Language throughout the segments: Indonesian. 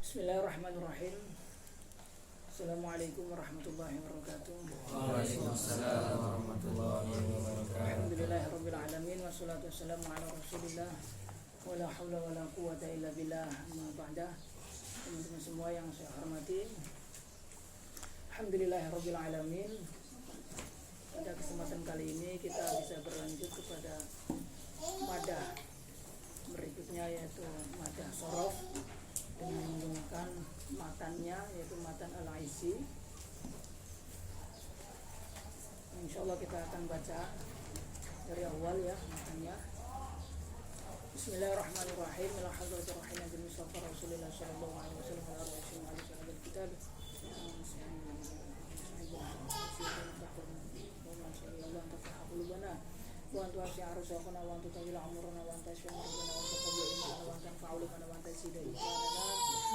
Bismillahirrahmanirrahim. Assalamualaikum warahmatullahi wabarakatuh. Waalaikumsalam warahmatullahi wabarakatuh. Alhamdulillahirabbil alamin wassalatu wassalamu ala Rasulillah wala haula wala quwwata illa billah. Amma ba'da. Teman-teman semua yang saya hormati, alhamdulillahirabbil alamin. Pada kesempatan kali ini kita bisa berlanjut kepada madah berikutnya, yaitu madah sorof dengan menggunakan matannya, yaitu matan al-Aisi. Insyaallah kita akan baca dari awal ya matannya. Bismillahirrahmanirrahim. Alhamdulillahirrahmanirrahim. Nabi Mustafa Rasulullah sallallahu alaihi wasallam ala rasul wa ala kitab. Wa anta wasi'a arzaqana wa anta tawil umurana wa anta syamurana wa anta qabil imana wa anta fa'ulana wa anta sidai imana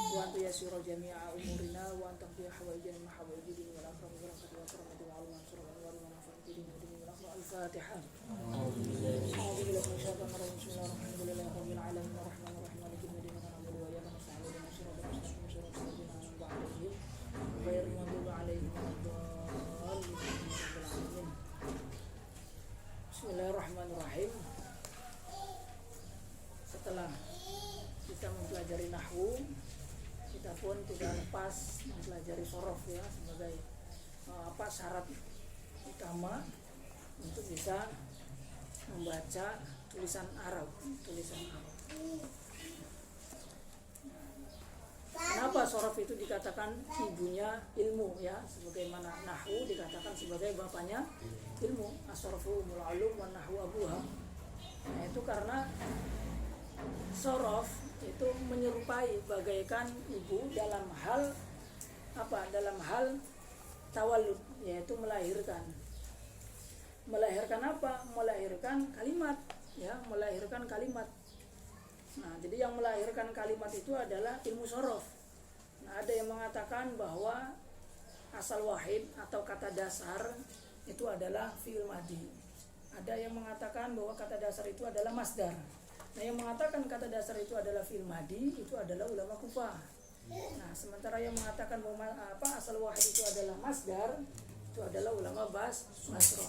wa anta yasiru jami'a umurina wa anta qdi hawaijana ma hawaijina wal akhram wa barakatuh wa karamatu wa alwan surah wa wa nafa'idina wa dinin wal al-Fatihah. A'udzu billahi minasyaitonir rajim. Bismillahirrahmanirrahim. Rabbil alamin arrahmanir rahim maliki yawmiddin na'budu wa iyyaka nasta'in ihdinas siratal mustaqim siratal ladzina an'amta 'alaihim ghairil maghdubi 'alaihim waladdallin. Bismillahirrahmanirrahim. Setelah kita mempelajari nahwu, kita pun tidak lepas mempelajari sorof ya, sebagai syarat utama untuk bisa membaca tulisan Arab. Kenapa sorof itu dikatakan ibunya ilmu ya, sebagaimana nahwu dikatakan sebagai bapaknya ilmu. As-sorofu umul ulum wa nahwu abuha. Nah, itu karena sorof itu menyerupai bagaikan ibu dalam hal apa? Dalam hal tawallud, yaitu melahirkan. Melahirkan apa? Melahirkan kalimat ya, melahirkan kalimat. Nah, jadi yang melahirkan kalimat itu adalah ilmu sorof. Nah, ada yang mengatakan bahwa asal wahid atau kata dasar itu adalah fi'il madhi. Ada yang mengatakan bahwa kata dasar itu adalah masdar. Nah, yang mengatakan kata dasar itu adalah fi'il madhi itu adalah ulama Kufah. Nah, sementara yang mengatakan bahwa asal wahid itu adalah masdar itu adalah ulama Basra.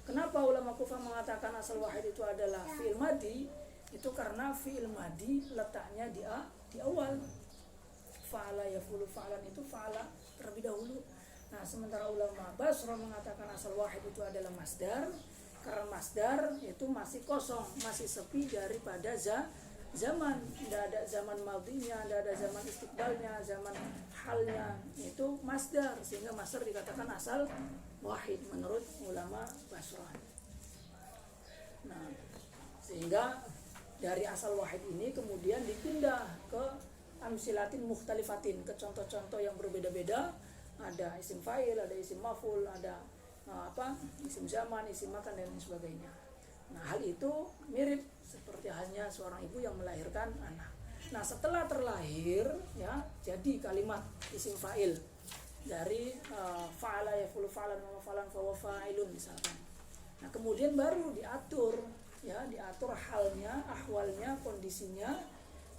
Kenapa ulama Kufah mengatakan asal wahid itu adalah fi'il madhi? Itu karena fi'il madhi letaknya di awal. Fa'ala yaf'ulu fa'lan itu fa'ala terlebih dahulu. Nah, sementara ulama Basra mengatakan asal wahid itu adalah masdar, karena masdar itu masih kosong, masih sepi daripada zaman. Tidak ada zaman madhinya, tidak ada zaman istiqbalnya, zaman halnya. Itu masdar, sehingga masdar dikatakan asal wahid menurut ulama Basra. Nah, sehingga dari asal wahid ini kemudian dipindah ke amsilatin mukhtalifatin, ke contoh-contoh yang berbeda-beda. Ada isim fa'il, ada isim maf'ul, ada isim zaman, isim makan dan lain sebagainya. Nah, hal itu mirip seperti halnya seorang ibu yang melahirkan anak. Nah, setelah terlahir ya, jadi kalimat isim fa'il dari fa'ala yaf'ulu fa'lan wa fa'lan fa huwa fa'ilun misalkan. Nah, kemudian baru diatur halnya, ahwalnya, kondisinya.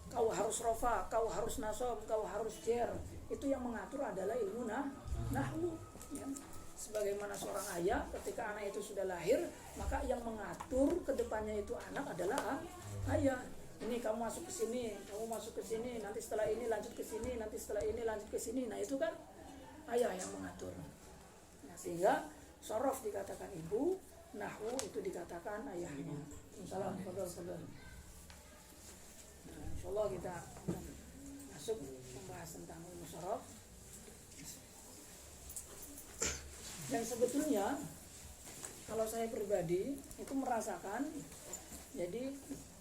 Kau harus rofa, kau harus nasob, kau harus jer. Itu yang mengatur adalah ilmu nahwu ya. Sebagaimana seorang ayah, ketika anak itu sudah lahir, maka yang mengatur kedepannya itu anak adalah ayah. Ini kamu masuk ke sini, kamu masuk ke sini, nanti setelah ini lanjut ke sini, nanti setelah ini lanjut ke sini. Nah, itu kan ayah yang mengatur. Nah, sehingga sorof dikatakan ibu, nahwu itu dikatakan ayahnya. Salam, fadal. Nah, insyaallah kita masuk membahas tentang ilmu sorof. Dan sebetulnya kalau saya pribadi itu merasakan, jadi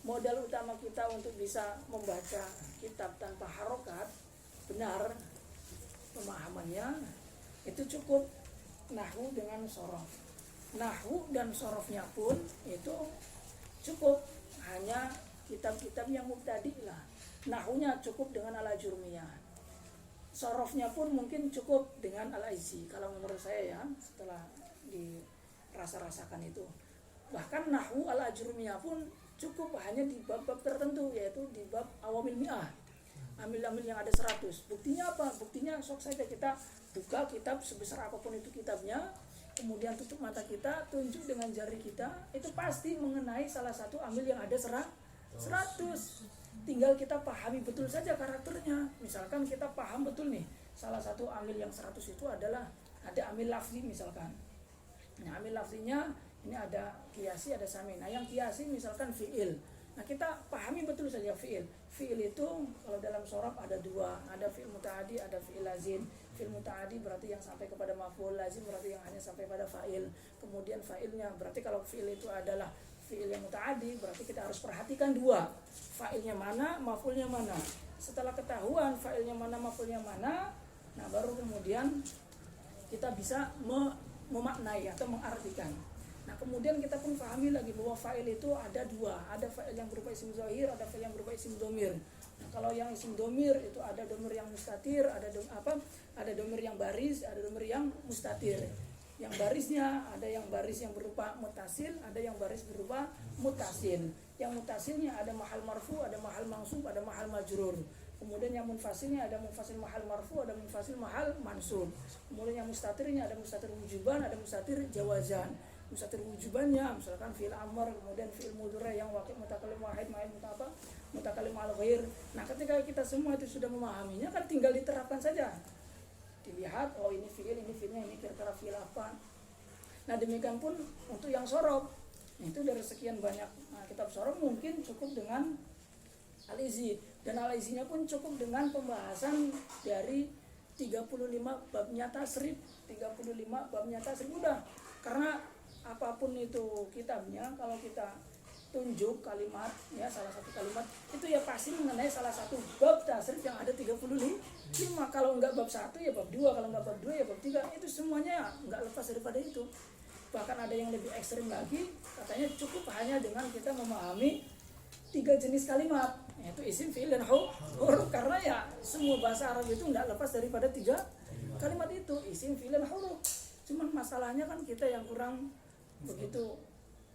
modal utama kita untuk bisa membaca kitab tanpa harokat benar pemahamannya itu cukup nahwu dengan sorof. Nahwu dan sorofnya pun itu cukup hanya kitab-kitab yang mubtadi lah. Nahwunya cukup dengan al-Ajurmiyah. Sorofnya pun mungkin cukup dengan al-Aisi. Kalau menurut saya ya, setelah dirasa-rasakan itu. Bahkan nahwu al-Ajurmiyah pun cukup hanya di bab-bab tertentu, yaitu di bab awamil mi'ah. amil-amil yang ada 100. Buktinya apa? Buktinya sok saja kita buka kitab sebesar apapun itu kitabnya, kemudian tutup mata kita, tunjuk dengan jari kita, itu pasti mengenai salah satu amil yang ada 100. Tinggal kita pahami betul saja karakternya. Misalkan kita paham betul nih, salah satu amil yang 100 itu adalah ada amil lafzi misalkan. Nah, amil lafzinya ini ada kiasi, ada sami. Nah, yang kiasi misalkan fi'il. Nah, kita pahami betul saja fi'il. Fi'il itu kalau dalam shorab ada dua, ada fi'il muta'adi, ada fi'il lazim. Fi'il muta'adi berarti yang sampai kepada maf'ul, lazim berarti yang hanya sampai pada fa'il. Kemudian fa'ilnya berarti kalau fi'il itu adalah fi'il yang muta'adi, berarti kita harus perhatikan dua. Fa'ilnya mana, maf'ulnya mana. Setelah ketahuan fa'ilnya mana, maf'ulnya mana, nah baru kemudian kita bisa memaknai atau mengartikan. Nah, kemudian kita pun pahami lagi bahwa fa'il itu ada dua, ada fa'il yang berupa isim zahir, ada fa'il yang berupa isim domir. Nah, kalau yang isim domir itu ada domir yang mustatir, ada domir yang baris, ada domir yang mustatir. Yang barisnya ada yang baris yang berupa mutasil, ada yang baris berupa mutasil. Yang mutasilnya ada mahal marfu, ada mahal mansub, ada mahal majrur. Kemudian yang munfasilnya ada munfasil mahal marfu, ada munfasil mahal mansub. Kemudian yang mustatirnya ada mustatir wujuban, ada mustatir jawazan. Mustatir wujubannya misalkan fi'il amr, kemudian fi'il mudhari yang waqi' mutakallim wahid ma'al mutakallim al ghair. Nah, ketika kita semua itu sudah memahaminya kan tinggal diterapkan saja. Dilihat, oh ini fi'il, ini fi'ilnya, ini kira-kira fi'il apa. Nah, demikian pun untuk yang sorob. Itu dari sekian banyak kitab sorob mungkin cukup dengan al-izi, dan al-izinya pun cukup dengan pembahasan dari 35 babnya tasrif. 35 babnya tasrif udah. Karena apapun itu kitabnya, kalau kita tunjuk kalimat ya, salah satu kalimat itu ya pasti mengenai salah satu bab tasrif yang ada 35. Kalau enggak bab 1 ya bab 2, kalau enggak bab 2 ya bab 3. Itu semuanya enggak lepas daripada itu. Bahkan ada yang lebih ekstrim lagi, katanya cukup hanya dengan kita memahami 3 jenis kalimat, yaitu isim, fi'il, dan huruf. Karena ya semua bahasa Arab itu enggak lepas daripada 3 kalimat itu, isim, fi'il, dan huruf. Cuman masalahnya kan kita yang kurang begitu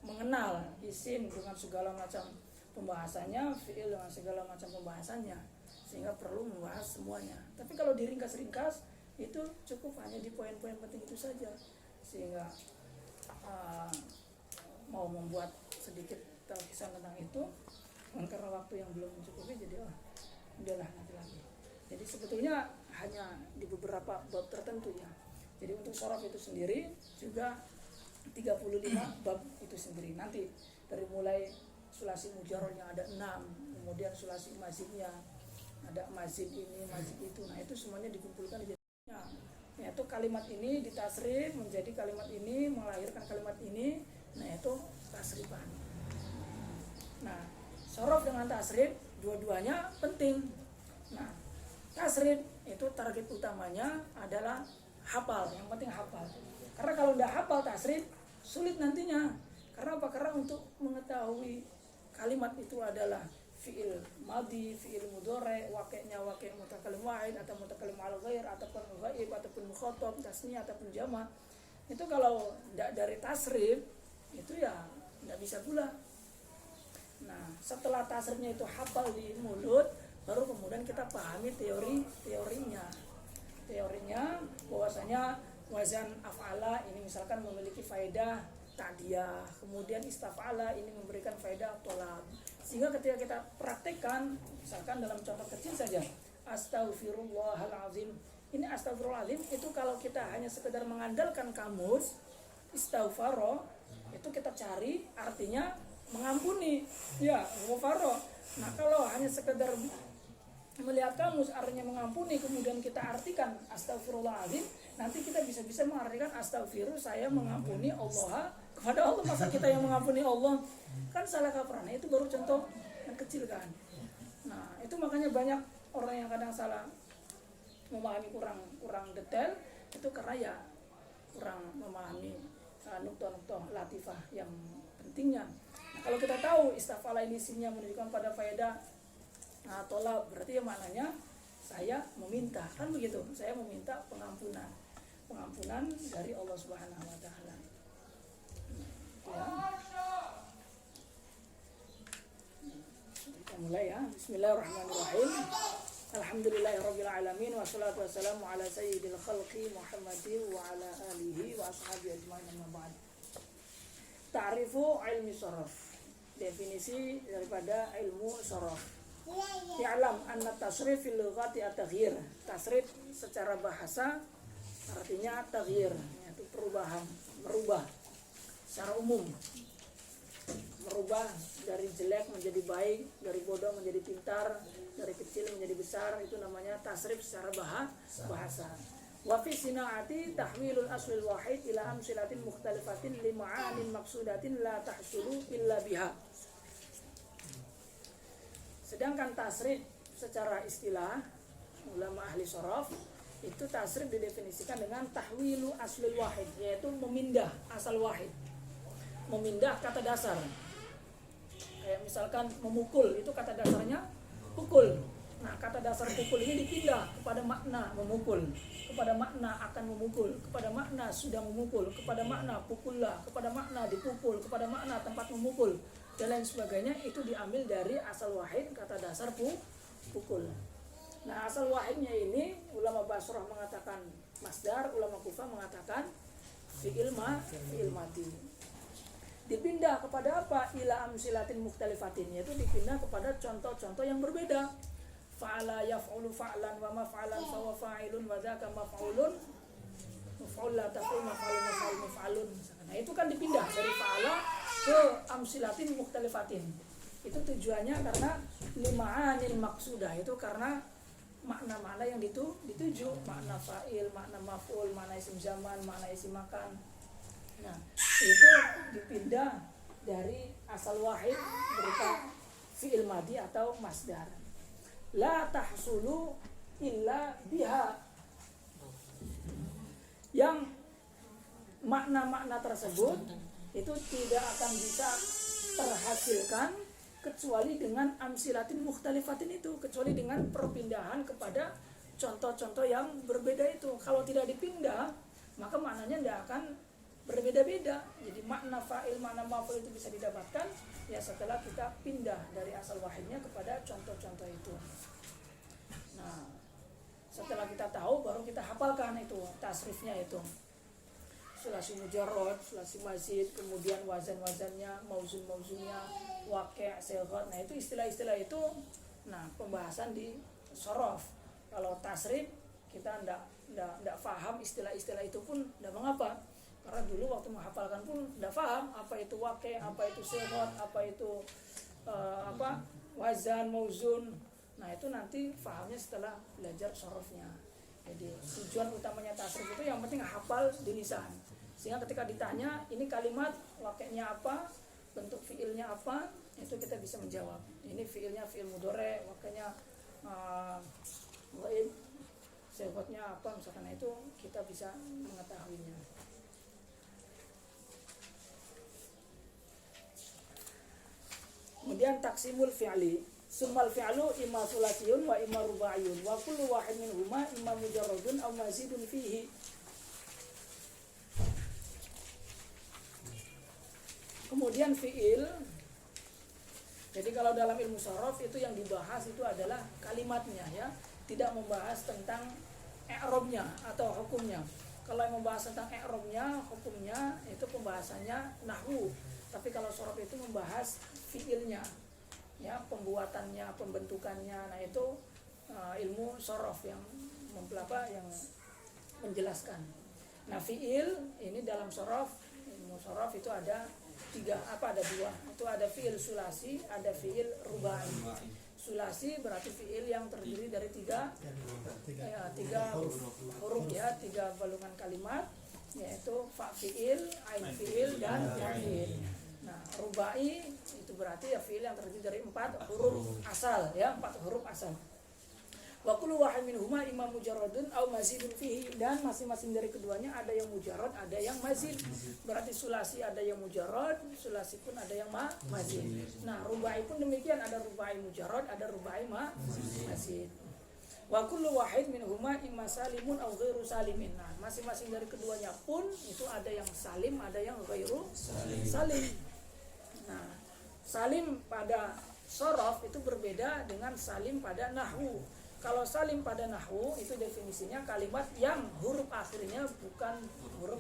mengenal isim dengan segala macam pembahasannya, fi'il dengan segala macam pembahasannya, sehingga perlu membahas semuanya. Tapi kalau diringkas-ringkas itu cukup hanya di poin-poin penting itu saja, sehingga mau membuat sedikit terkesan tentang itu, karena waktu yang belum mencukupi, jadi udahlah nanti lagi. Jadi sebetulnya hanya di beberapa bab tertentu ya. Jadi untuk sorof itu sendiri juga 35 bab itu sendiri. Nanti dari mulai sulasi mujarrolnya ada 6, kemudian sulasi mazidnya ada mazid ini, mazid itu. Nah, itu semuanya dikumpulkan di jadinya. Yaitu kalimat ini ditasrif menjadi kalimat ini, melahirkan kalimat ini. Nah, itu tasrifan. Nah, sorof dengan tasrif dua-duanya penting. Nah, tasrif itu target utamanya adalah hafal, yang penting hafal. Karena kalau udah hafal tasrif sulit nantinya. Karena apa? Karena untuk mengetahui kalimat itu adalah fi'il madhi, fi'il mudhari, waqi'-nya waqi' mutakallim wahid atau mutakallim al ghair ataupun ghaib ataupun mukhatab, tasniyah ataupun jama'. Itu kalau tidak dari tasrif itu ya tidak bisa pula. Nah, setelah tasrifnya itu hafal di mulut, baru kemudian kita pahami teorinya. Teorinya bahwasanya wazan af'ala ini misalkan memiliki faedah ta'diyah, kemudian istaf'ala ini memberikan faedah tolab. Sehingga ketika kita praktekkan, misalkan dalam contoh kecil saja, astaghfirullahalazim. Ini astaghfirullahalazim itu kalau kita hanya sekedar mengandalkan kamus istaghfaro, itu kita cari artinya mengampuni, ya, ghafaro. Nah, kalau hanya sekedar melihat kamus artinya mengampuni, kemudian kita artikan astaghfirullahalazim, nanti kita bisa mengartikan astaghfiru, saya mengampuni Allah kepada Allah. Masa kita yang mengampuni Allah? Kan salah kaprah. Nah, itu baru contoh yang kecil kan. Nah, itu makanya banyak orang yang kadang salah memahami, kurang detail itu karena ya kurang memahami nuktoh-nuktoh latifah yang pentingnya. Nah, kalau kita tahu istafala ini isinya menunjukkan pada faedah tolak, berarti ya maknanya saya meminta, kan begitu, saya meminta pengampunan dari Allah Subhanahu wa taala. Ya. Kita mulai ya. Bismillahirrahmanirrahim. Alhamdulillahirabbil alamin wassalatu wassalamu ala sayyidil khalqi Muhammadin wa ala alihi wa ashabihi ajmain amma ba'd. Ta'rifu ilmi sharaf. Definisi daripada ilmu sharaf. Ya'lam anna tasrif fil lughati at-taghyir. Tasrif secara bahasa artinya at-taghyir, yaitu perubahan, merubah secara umum. Merubah dari jelek menjadi baik, dari bodoh menjadi pintar, dari kecil menjadi besar, itu namanya tasrif secara bahasa. Wa fi sina'ati tahwilul aslil wahid ila amsilatin mukhtalifatin li ma'anin maqsudatin la tahsulu illa biha. Sedangkan tasrif secara istilah ulama ahli sharaf itu tasrif didefinisikan dengan tahwilu aslil wahid, yaitu memindah asal wahid, memindah kata dasar. Kayak misalkan memukul, itu kata dasarnya pukul. Nah, kata dasar pukul ini dipindah kepada makna memukul, kepada makna akan memukul, kepada makna sudah memukul, kepada makna pukullah, kepada makna dipukul, kepada makna tempat memukul, dan lain sebagainya. Itu diambil dari asal wahid kata dasar pukul. Nah, asal wahidnya ini ulama Basrah mengatakan masdar, ulama Kufah mengatakan fi'il madi. Dipindah kepada apa? Ila amsilatin mukhtalifatin, yaitu dipindah kepada contoh-contoh yang berbeda. Fa'ala yaf'ulu fa'lan wa maf'alan fa wa fa'ilun wa dzaka maf'ulun maf'ul la taqul maf'alun maf'alun. Nah, itu kan dipindah dari fa'ala ke amsilatin mukhtalifatin. Itu tujuannya karena lima'anil maqsudah, itu karena makna-makna yang dituju, makna fa'il, makna maf'ul, makna isim zaman, makna isim makan. Nah, itu dipindah dari asal wahid berupa fi'il madi atau masdar. La tahsulu illa biha. Yang makna-makna tersebut itu tidak akan bisa terhasilkan kecuali dengan amsilatin mukhtalifatin itu, kecuali dengan perpindahan kepada contoh-contoh yang berbeda itu. Kalau tidak dipindah, maka maknanya tidak akan berbeda-beda. Jadi makna fa'il, makna maf'ul itu bisa didapatkan ya setelah kita pindah dari asal wahidnya kepada contoh-contoh itu. Nah, setelah kita tahu baru kita hafalkan itu tasrifnya itu. Sulasi mujarrad, sulasi mazid, kemudian wazan-wazannya, mauzun-mauzunnya, waqi', sighat. Nah, itu istilah-istilah itu pembahasan di sharaf. Kalau tasrif kita enggak paham istilah-istilah itu pun enggak mengapa. Karena dulu waktu menghafalkan pun tidak paham apa itu waqi', apa itu sighat, apa itu wazan, mauzun. Nah, itu nanti fahamnya setelah belajar sharafnya. Jadi tujuan utamanya tasrif itu yang penting hafal di lisan. Sehingga ketika ditanya ini kalimat waqi'-nya apa, bentuk fiilnya apa, itu kita bisa menjawab. Ini fiilnya fiil mudhari', waqi'-nya ghaib, sighatnya apa misalkan, itu kita bisa mengetahuinya. Kemudian taksimul fi'li. Summal fi'lu imma sulasiyun wa imma rubaiyun wa kullu wahid minhuma imma mujarradun aw mazidun fihi. Kemudian fi'il. Jadi kalau dalam ilmu sharaf itu yang dibahas itu adalah kalimatnya ya, tidak membahas tentang i'rabnya atau hukumnya. Kalau yang membahas tentang i'rabnya, hukumnya itu pembahasannya nahwu. Tapi kalau sharaf itu membahas fiilnya, ya, pembuatannya, pembentukannya. Nah, itu ilmu sharaf yang yang menjelaskan. Nah, fiil ini dalam sharaf, ilmu sharaf itu ada ada dua. Itu ada fiil sulasi, ada fiil rubai. Sulasi berarti fiil yang terdiri dari tiga huruf ya, tiga balungan kalimat, yaitu fa fiil, ain fiil, dan ya fiil. Nah, rubai itu berarti ya fiil yang terdiri dari 4 huruf asal ya, 4 huruf asal. Wa kullu wahid minhuma imma mujarradun aw mazidun fihi, dan masing-masing dari keduanya ada yang mujarrad, ada yang mazid. Berarti sulasi ada yang mujarrad, sulasi pun ada yang mazid. Nah, rubai pun demikian, ada rubai mujarrad, ada rubai mazid. Wa kullu wahid minhuma imma salimun aw ghairu salimin. Nah, masing-masing dari keduanya pun itu ada yang salim, ada yang ghairu salim. Nah, salim pada sharaf itu berbeda dengan salim pada nahwu. Kalau salim pada nahwu itu definisinya kalimat yang huruf akhirnya bukan huruf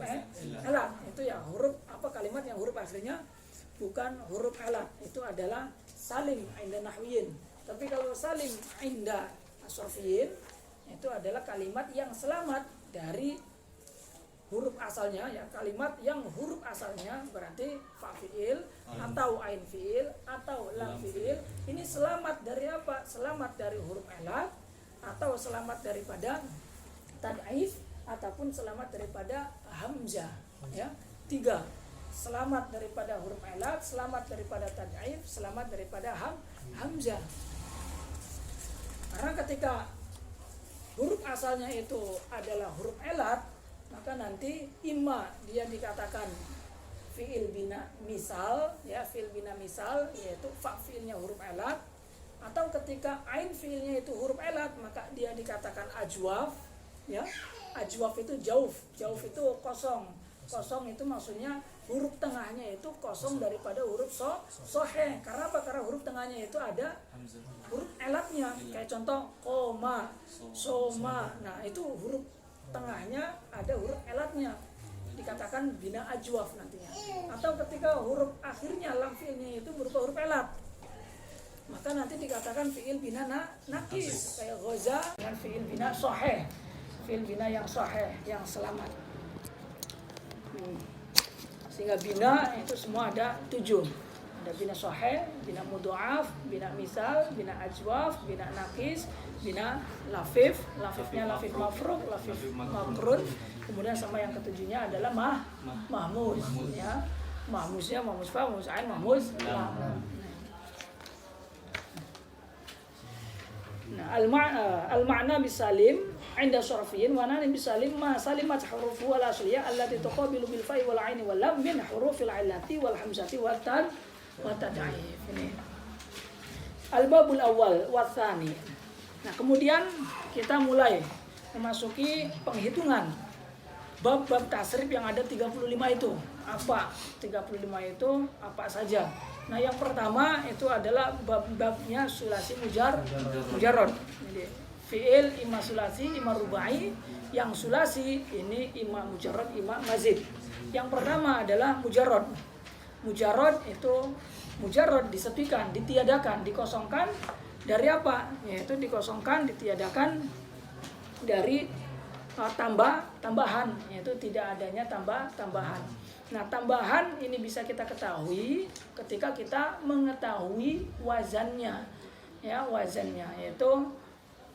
elat. Itu ya huruf kalimat yang huruf akhirnya bukan huruf elat. Itu adalah salim inda nahwiyin. Tapi kalau salim inda as-sarfiyin itu adalah kalimat yang selamat dari huruf asalnya, ya kalimat yang huruf asalnya berarti fa fiil atau ain fiil atau lam fiil ini selamat dari apa? Selamat dari huruf elat atau selamat daripada tad'if ataupun selamat daripada hamzah, ya. 3. Selamat daripada huruf elat, selamat daripada tad'if, selamat daripada hamzah. Karena ketika huruf asalnya itu adalah huruf elat, maka nanti imma dia dikatakan fi'il bina misal, ya fi'il bina misal yaitu fa fi'ilnya huruf elat, atau ketika ain fi'ilnya itu huruf elat maka dia dikatakan ajwaf, ya. Ajwaf itu jauf itu kosong. Kosong itu maksudnya huruf tengahnya itu kosong daripada huruf soheh. Karena apa? Karena huruf tengahnya itu ada huruf elatnya. Kayak contoh koma, soma. Nah, itu huruf tengahnya ada huruf elatnya, dikatakan bina ajwaf nantinya. Atau ketika huruf akhirnya lam fiilnya itu berupa huruf elat, maka nanti dikatakan fiil bina nakis, kayak ghaza dengan fiil bina sahih, fiil bina yang sahih, yang selamat. Sehingga bina itu semua ada 7. Ada bina sahih, bina mudha'af, bina misal, bina ajwaf, bina nakis, bina lafif, lafifnya lafif mafruq, lafif makrun, kemudian sama yang ketujuhnya adalah mahmuz, ya. Mahmuznya mahmuz fa, mahmuz ain, mahmuz lam. Nah, al-ma'na bisalim 'inda syarfiyyin wa nani bisalim ma salimat hurufu wal asliyah allati tuqabilu bil fa'i wal 'aini wal lam min hurufil 'illati wal hamzati wat tad'if. Ini al-babul awal wa tsani. Nah, kemudian kita mulai memasuki penghitungan bab-bab tasrif yang ada 35 itu. Apa 35 itu apa saja? Nah, yang pertama itu adalah bab-babnya sulasi mujarrad. Jadi fiil imma sulasi, imma rubai. Yang sulasi ini imma mujarrad, imma mazid. Yang pertama adalah mujarrad. Mujarrad itu mujarrad disepikan, ditiadakan, dikosongkan dari apa? Yaitu dikosongkan, ditiadakan dari tambahan, yaitu tidak adanya tambahan. Nah, tambahan ini bisa kita ketahui ketika kita mengetahui wazannya, ya, wazannya yaitu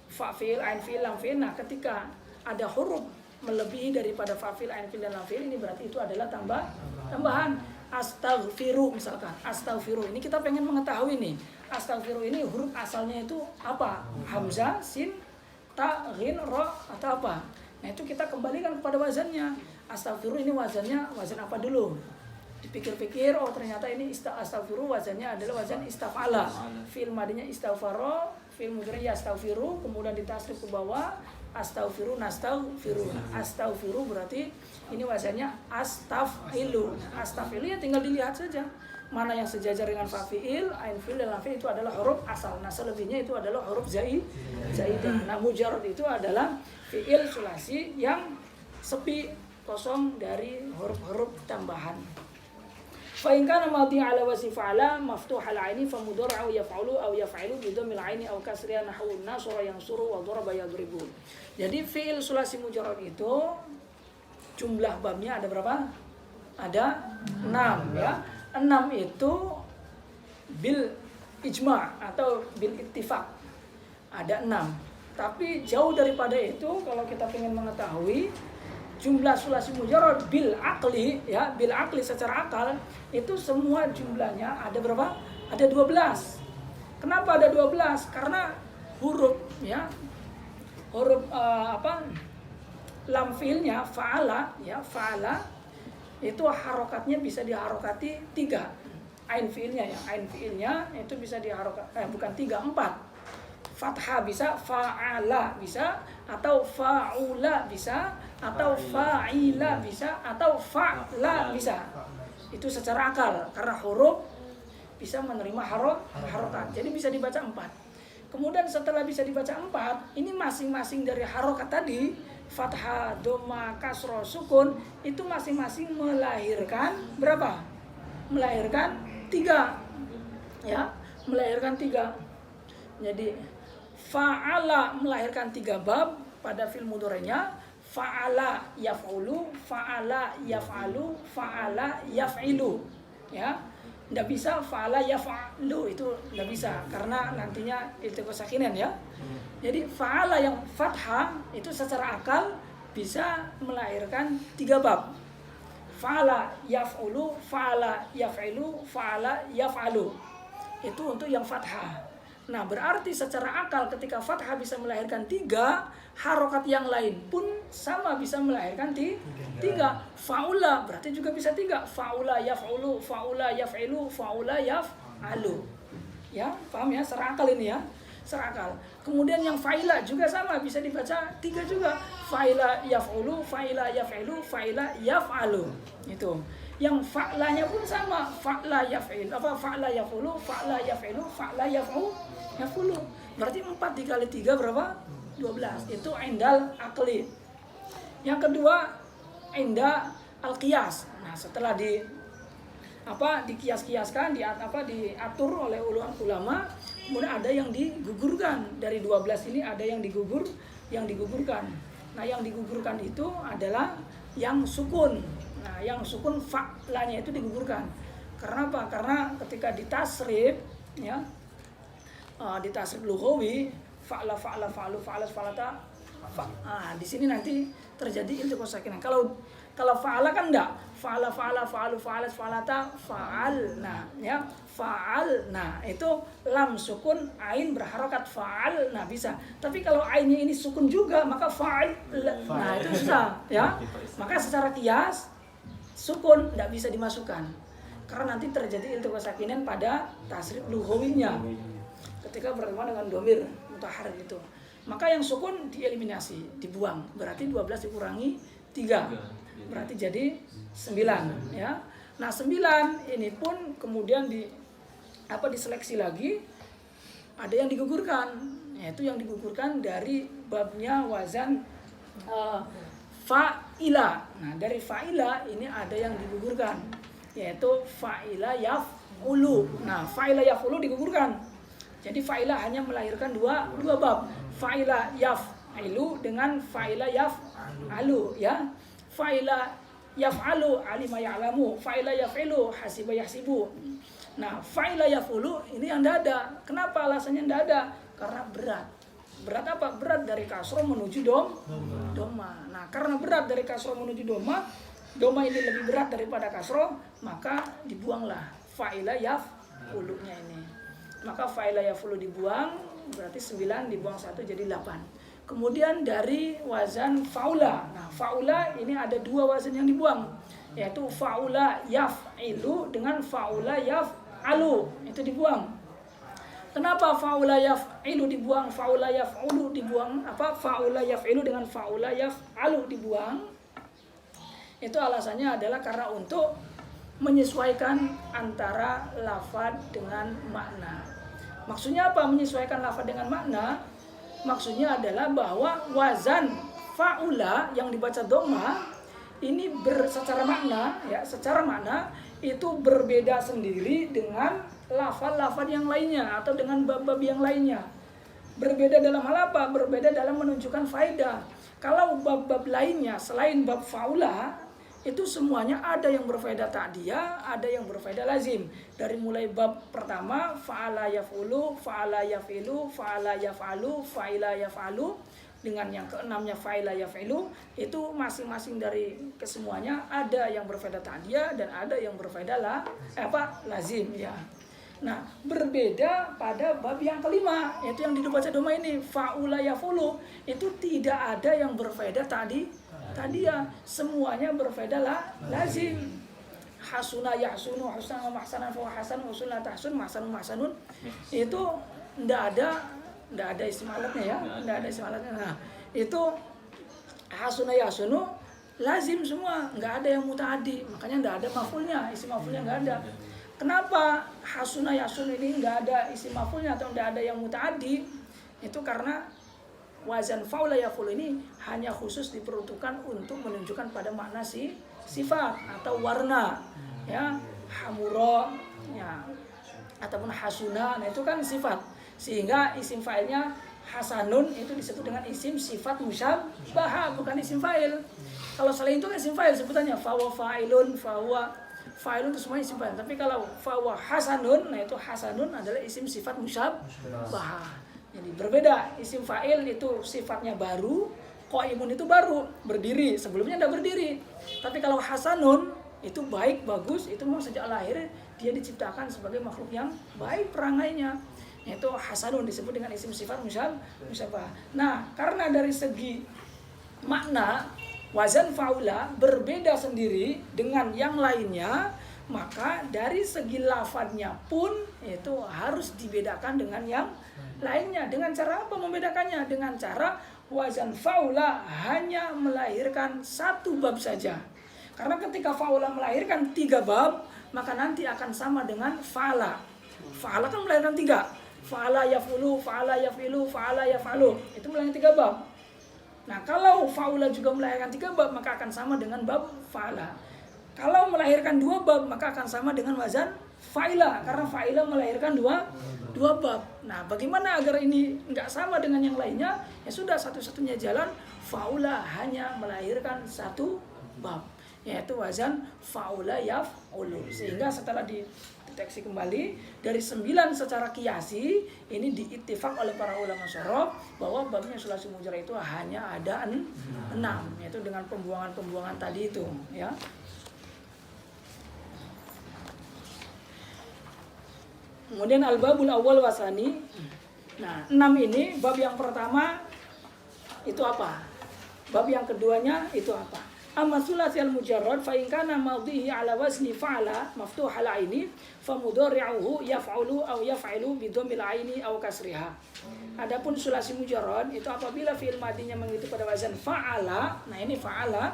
fa fiil, ain fiil, lam fiil. Nah, ketika ada huruf melebihi daripada fa fiil, ain fiil dan lam fiil, ini berarti itu adalah tambahan. Astaghfiru misalkan, astaghfiru ini kita pengen mengetahui nih, astaghfiru ini huruf asalnya itu apa? Hamzah, sin, ta, ghin, ra atau apa? Nah, itu kita kembalikan kepada wazannya. Astaghfiru ini wazannya wazan apa dulu? Dipikir-pikir, oh ternyata ini astaghfiru wazannya adalah wazan istafala. Fi'il madinya istaghfara, fi'il mudhari'nya astaghfiru, kemudian ditasrif ke bawah astaghfiru nastaghfiru. Astaghfiru berarti ini wazannya astaghfiru. Astaghfiru ya tinggal dilihat saja mana yang sejajar dengan fa fi'il, ain fi'il dan lam fi'il itu adalah huruf asal. Nah, selebihnya itu adalah huruf zaidah. Nah, mujarrad itu adalah fi'il sulasi yang sepi, kosong dari huruf-huruf tambahan. Fa in kana madhi ala wasfi fa'ala maftuh al-aini fa mudhari'u yaf'alu aw yaf'ilu bi dhammil 'aini aw kasriha nahwu nasara yansuru wa daraba yadribu. Jadi fi'il sulasi mujarrad itu jumlah babnya ada berapa? Ada 6, ya. 6 itu bil ijma' atau bil ittifaq. Ada 6. Tapi jauh daripada itu kalau kita ingin mengetahui jumlah sulasi mujarrad bil aqli, ya, bil aqli secara akal itu semua jumlahnya ada berapa? Ada 12. Kenapa ada 12? Karena huruf, ya. Huruf lam fiilnya fa'ala, ya, fa'ala itu harokatnya bisa diharokati 3. Ain fiilnya, ya, ain fiilnya itu bisa diharokat bukan 3, 4. Fathah bisa, fa'ala bisa, atau fa'ula bisa, atau fa'ila bisa, atau fa'la bisa. Itu secara akal karena huruf bisa menerima harokat. Jadi bisa dibaca 4. Kemudian setelah bisa dibaca 4, ini masing-masing dari harokat tadi, fathah, dhamma, kasroh, sukun, itu masing-masing melahirkan berapa? Melahirkan 3. Ya, melahirkan 3. Jadi fa'ala melahirkan 3 bab pada fi'il mudhari'nya. Fa'ala yaf'ulu, fa'ala yaf'alu, fa'ala yaf'ilu. Ya. Tidak bisa fa'ala yaf'alu, itu tidak bisa karena nantinya iltiqo sakinen ya. Jadi fa'ala yang fathah itu secara akal bisa melahirkan 3 bab. Fa'ala yaf'ulu, fa'ala yaf'ilu, fa'ala yaf'alu. Itu untuk yang fathah. Nah, berarti secara akal ketika fathah bisa melahirkan 3, harokat yang lain pun sama bisa melahirkan 3. Fa'ula berarti juga bisa 3. Fa'ula yaf'ulu, fa'ula yaf'ilu, fa'ula yaf'alu. Ya, paham ya? Secara akal ini ya. Secara akal. Kemudian yang fa'ila juga sama bisa dibaca 3 juga. Fa'ila yaf'ulu, fa'ila yaf'ilu, fa'ila yaf'alu. Itu. Yang fa'lanya pun sama, fa'la yaf'il, fa'la yaf'ulu, fa'la yaf'ilu, fa'la yaf'ulu. Berarti 4 dikali 3 berapa? 12. Itu indal akli. Yang kedua, inda al-qiyas. Nah, setelah dikias-kiaskan, diatur oleh ulama, kemudian ada yang digugurkan. Dari 12 ini ada yang digugurkan. Nah, yang digugurkan itu adalah yang sukun. Nah, yang sukun fa'lanya itu digugurkan. Karena apa? Karena ketika ditasrif ya, ditasrif lughawi, fa'la fa'ala fa'alu fa'alas fa'alata. Di sini nanti terjadi iltiqo sakinan. Kalau fa'ala kan enggak. Fa'ala fa'ala fa'alu fa'alas fa'alata fa'alna ya. Fa'alna itu lam sukun, ain berharokat fa'alna bisa. Tapi kalau ainnya ini sukun juga maka fa'al. Nah, itu susah ya. Maka secara qiyas sukun tidak bisa dimasukkan karena nanti terjadi iltiqo sakinen pada tasrif lughawinya ketika bertemu dengan dhamir mutaharrik itu. Maka yang sukun dieliminasi, dibuang. Berarti 12 dikurangi 3. Berarti jadi 9 ya. Nah, 9 ini pun kemudian diseleksi lagi. Ada yang digugurkan, yaitu yang digugurkan dari babnya wazan fa'ila. Nah, dari fa'ila ini ada yang digugurkan, yaitu fa'ila yaf'ulu. Nah, fa'ila yaf'ulu digugurkan. Jadi fa'ila hanya melahirkan dua bab. Fa'ila yaf'ilu dengan fa'ila yaf'alu ya. Fa'ila yaf'alu alima ya'lamu, fa'ila yaf'ilu hasiba yahsibu. Nah, fa'ila yaf'ulu ini yang tidak ada. Kenapa alasannya tidak ada? Karena berat. Berat apa? Berat dari kasroh menuju dhamma. Nah, karena berat dari kasroh menuju dhamma ini lebih berat daripada kasroh, maka dibuanglah fa'ila yaf'ulunya ini. Maka fa'ila yaf'ulu dibuang, berarti 9 dibuang 1 jadi 8. Kemudian dari wazan fa'ula. Nah, fa'ula ini ada 2 wazan yang dibuang, yaitu fa'ula yaf'ilu dengan fa'ula yaf'alu. Itu dibuang. Kenapa fa'ula yaf'ilu dibuang, fa'ula yaf'ulu dibuang, fa'ula yaf'ilu dengan fa'ula yaf'alu dibuang? Itu alasannya adalah karena untuk menyesuaikan antara lafaz dengan makna. Maksudnya apa menyesuaikan lafaz dengan makna? Maksudnya adalah bahwa wazan fa'ula yang dibaca dhamma ini secara makna itu berbeda sendiri dengan lafaz-lafaz yang lainnya atau dengan bab-bab yang lainnya. Berbeda dalam hal apa? Berbeda dalam menunjukkan faedah. Kalau bab-bab lainnya selain bab fa'ula itu semuanya ada yang berfaedah ta'diyah, ada yang berfaedah lazim. Dari mulai bab pertama fa'ala yaf'ulu, fa'ala yaf'ilu, fa'ala yaf'alu, fa'ila yaf'alu, dengan yang keenamnya fa'ila yaf'ilu, itu masing-masing dari kesemuanya ada yang berfaedah ta'diyah dan ada yang berfaedah lazim ya. Nah, berbeda pada bab yang kelima, yaitu yang dibaca dhamma ini, fa'ula yaf'ulu, itu tidak ada yang berfaedah ta'diyah, semuanya berfaedah lazim. Hasuna yahsunu, husna wa mahsanan fa hasan, usul la tahsun, mahsanun mahsanun, itu tidak ada isim alatnya ya, tidak ada isim alatnya. Nah, itu hasuna yahsunu lazim semua, nggak ada yang mutaaddi, makanya nggak ada maf'ulnya, isim maf'ulnya nggak ada. Kenapa hasuna yasun ini nggak ada isim maf'ulnya atau nggak ada yang mutaaddi? Itu karena wazan faula yaf'ulu ini hanya khusus diperuntukkan untuk menunjukkan pada makna sifat atau warna, ya, hamura, ya, ataupun hasuna. Nah itu kan sifat, sehingga isim fa'ilnya hasanun itu disebut dengan isim sifat musyabbah, bukan isim fa'il. Kalau selain itu kan isim fa'il sebutannya fawa fa'ilun, fawa fa'ilun itu semua isim fa'il. Tapi kalau fawa hasanun, nah itu hasanun adalah isim sifat musyabbah. Jadi berbeda, isim fa'il itu sifatnya baru, qaimun itu baru, berdiri, sebelumnya tidak berdiri. Tapi kalau hasanun itu baik, bagus, itu memang sejak lahir dia diciptakan sebagai makhluk yang baik perangainya. Itu hasanun disebut dengan isim sifat musyabbah. Nah, karena dari segi makna wazan faula berbeda sendiri dengan yang lainnya, maka dari segi lafadznya pun itu harus dibedakan dengan yang lainnya. Dengan cara apa membedakannya? Dengan cara wazan faula hanya melahirkan satu bab saja. Karena ketika faula melahirkan 3 bab, maka nanti akan sama dengan fa'ala. Fa'ala kan melahirkan 3. Fa'ala yaf'ulu, fa'ala yaf'ilu, fa'ala yaf'alu. Itu melahirkan 3 bab. Nah, kalau faula juga melahirkan 3 bab, maka akan sama dengan bab fa'ala. Kalau melahirkan 2 bab, maka akan sama dengan wazan fa'ila, karena fa'ila melahirkan dua bab. Nah, bagaimana agar ini enggak sama dengan yang lainnya? Ya sudah, satu-satunya jalan faula hanya melahirkan 1 bab, yaitu wazan faula yaf'ulu. Sehingga setelah dideteksi kembali dari 9 secara qiyasi, ini diittifaq oleh para ulama syarah bahwa babnya sulasi mujarrad itu hanya ada 6, yaitu dengan pembuangan-pembuangan tadi itu, ya. Kemudian al-babul awal wasani. Nah, 6 ini bab yang pertama itu apa? Bab yang keduanya itu apa? Amma sulasi al-mujarrad fa in kana madhihi ala wazni fa'ala maftuh al aini fa mudhari'uhu yaf'alu aw yaf'ilu bi dhammil aini aw kasriha. Adapun sulasi mujarrad itu apabila fi'il madinya mengikuti pada wazan fa'ala, nah ini fa'ala,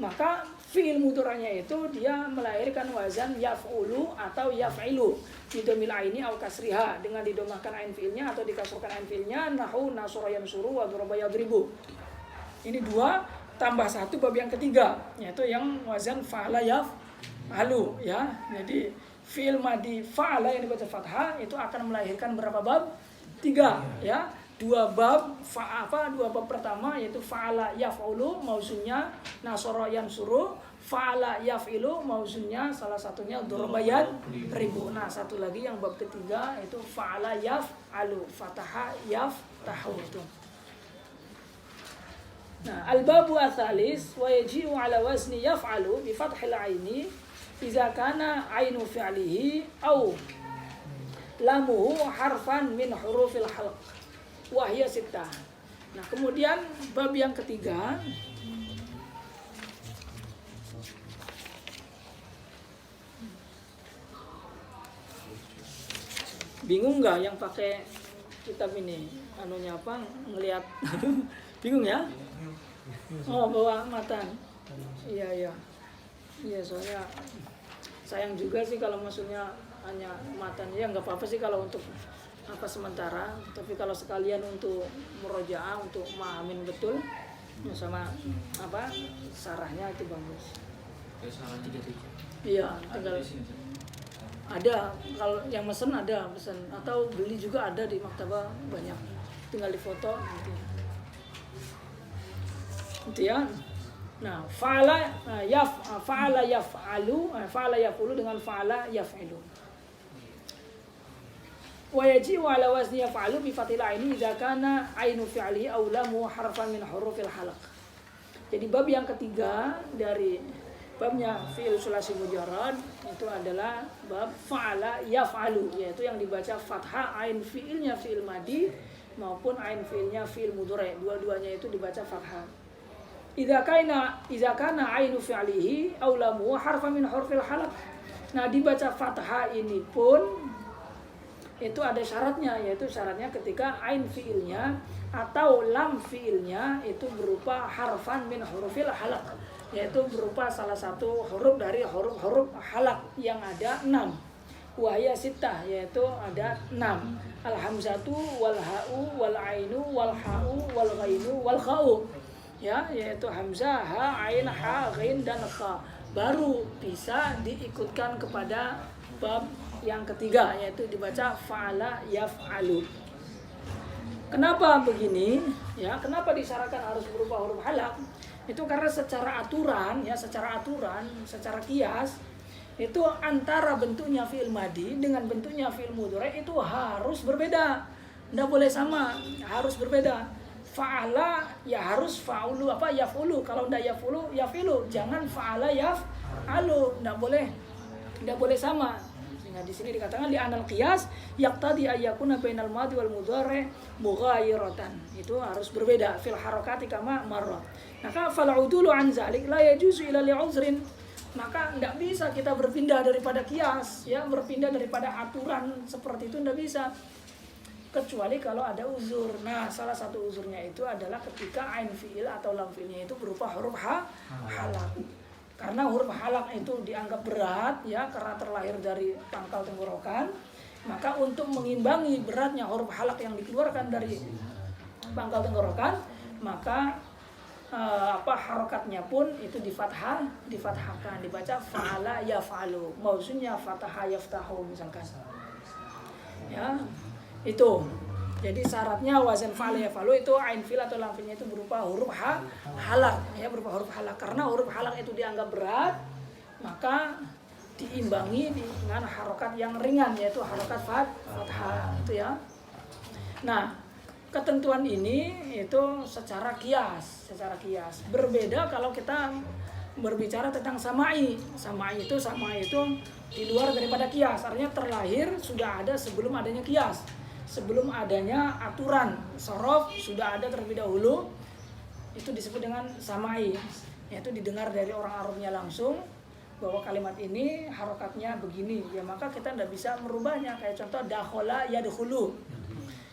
maka fi'il mudhari'nya itu dia melahirkan wazan yaf'ulu atau yaf'ilu bidomil aini aw kasriha, dengan didomahkan ain fi'ilnya atau dikasrahkan ain fi'ilnya, nahu nasara yansuru wa daraba yadribu. Ini 2 tambah 1 bab yang ketiga, yaitu yang wazan fa'ala yaf'alu, ya. Jadi fi'il madi fa'ala yang dibaca fathah itu akan melahirkan berapa bab? 3, ya. 2 bab 2 bab pertama yaitu fa'ala yaf'ulu mausunnya nasara yansuru, fa'ala yaf'ilu mausunnya salah satunya dorobayat ribu. Nah, satu lagi yang bab ketiga itu fa'ala yaf'alu, fataha yaftahu itu. Nah, al-babu ats-tsalis wa yaji'u 'ala wazni yaf'alu bi fathil 'aini idza kana 'ainu fi'lihi aw lamuhu harfan min hurufil halq wa hiya sittah. Nah, kemudian bab yang ketiga bingung nggak yang pakai kitab ini? Anunya apa? Ngelihat bingung ya? Oh, bawa matan. Iya, soalnya sayang juga sih kalau maksudnya hanya matan. Ya nggak apa-apa sih kalau untuk apa sementara, tapi kalau sekalian untuk murojaah, untuk mahamin betul ya sama apa sarahnya itu bagus. Iya, tinggal ada, kalau yang mesen ada pesan atau beli juga ada di maktabah banyak, tinggal difoto nanti. Itu ya. Nah, fa'ala yaf'alu, fa'ala yaf'ulu dengan fa'ala yaf'ilu. Wa yaji'u 'ala wazni yaf'alu bi fathil aini idza kana ainu fi'li aw lamu harfan min hurufil halaq. Jadi bab yang ketiga dari babnya fi'il sulasi mujarrad itu adalah bab fa'ala yaf'alu, yaitu yang dibaca fathah ain fi'ilnya fi'il madi maupun ain fi'ilnya fi'il mudhari, dua-duanya itu dibaca fathah. Idza kana ainu fi'lihi aw lamu harfan min hurufil halaq. Nah, dibaca fathah ini pun itu ada syaratnya, yaitu syaratnya ketika ain fi'ilnya atau lam fi'ilnya itu berupa harfan min hurufil halaq, yaitu berupa salah satu huruf dari huruf-huruf halaq yang ada 6. wahya sittah, yaitu ada 6. Al-hamzatu wal ha'u wal ainu wal ha'u wal ghainu wal kha'u. Ya, yaitu hamzah, ha, ain, ha, ghain dan kha. Baru bisa diikutkan kepada bab yang ketiga, yaitu dibaca fa'ala yaf'alu. Kenapa begini? Ya, kenapa disyaratkan harus berupa huruf halaq? Itu karena secara aturan, secara kias, itu antara bentuknya fi'il madi dengan bentuknya fi'il mudhari itu harus berbeda. Tidak boleh sama, harus berbeda. Fa'ala ya harus fa'ulu yaf'ulu. Kalau tidak yaf'ulu, yaf'ilu. Jangan fa'ala yaf'alu. Tidak boleh sama. Sehingga di sini dikatakan li anal qiyas yaqtadi ayyakuna bainal madi wal mudhari mughayiratan. Itu harus berbeda fil harakati kama marra. Maka fal udulu an zalik la yajuzu ila li'uzrin. Maka tidak bisa kita berpindah daripada kias, ya, berpindah daripada aturan seperti itu tidak bisa, kecuali kalau ada uzur. Nah, salah satu uzurnya itu adalah ketika ain fi'il atau lam fi'ilnya itu berupa huruf halaq. Karena huruf halaq itu dianggap berat, ya, karena terlahir dari pangkal tenggorokan. Maka untuk mengimbangi beratnya huruf halaq yang dikeluarkan dari pangkal tenggorokan, maka harokatnya pun itu difathahkan, dibaca fa'ala yaf'alu, maksudnya fataha yaftahu misalkan, ya, itu. Jadi syaratnya wazan fa'ala yaf'alu itu ain fil atau lam filnya itu berupa huruf halaq, ya, berupa huruf halaq. Karena huruf halaq itu dianggap berat, maka diimbangi dengan harokat yang ringan, yaitu harokat fathah, itu ya. Nah, ketentuan ini itu secara kias. Berbeda kalau kita berbicara tentang samai. Samai itu di luar daripada kias. Artinya terlahir sudah ada sebelum adanya kias. Sebelum adanya aturan sorof sudah ada terlebih dahulu. Itu disebut dengan samai. Yaitu didengar dari orang Arabnya langsung bahwa kalimat ini harokatnya begini. Ya, maka kita tidak bisa merubahnya. Kayak contoh dakhola yadkhulu.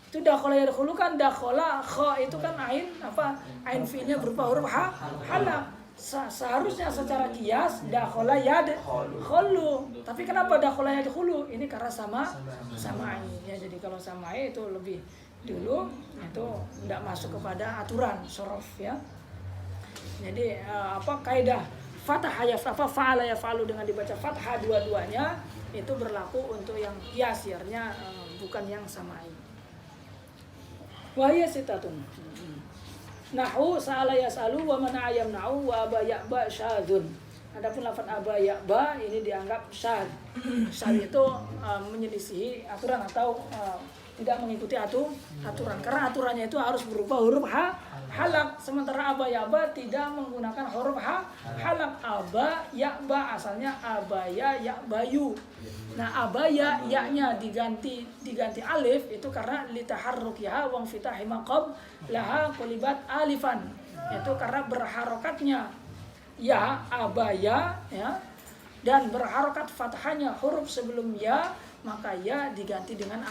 Itu dakhola yadkhulu kan dakhola kha itu kan ain fi'ilnya berupa huruf halaq. Seharusnya secara kias dakhola yadkhulu. Tapi kenapa dakhola yadkhulu? Ini karena sama ain, ya. Jadi kalau sama ain itu lebih dulu itu tidak masuk kepada aturan sorof, ya. Jadi kaidah fathah fa'ala yaf'alu dengan dibaca fathah dua-duanya itu berlaku untuk yang kias, artinya bukan yang sama ain. Wahya sitatun. Nahu sa'ala yas'alu wa mana yamna'u wa aba ya'ba syadzun. Adapun lafaz aba ya'ba ini dianggap syadz. Syadz itu menyelisihi aturan atau tidak mengikuti aturan. Karena aturannya itu harus berupa huruf halaq. Sementara aba ya'ba tidak menggunakan huruf halaq. Aba ya'ba asalnya abaya ya'bayu. Nah, abaya ya-nya diganti alif itu karena litaharrukiha wa fitahi maqab laha qulibat alifan. Itu karena berharokatnya ya abaya, ya, dan berharokat fathahnya huruf sebelum ya, maka ya diganti dengan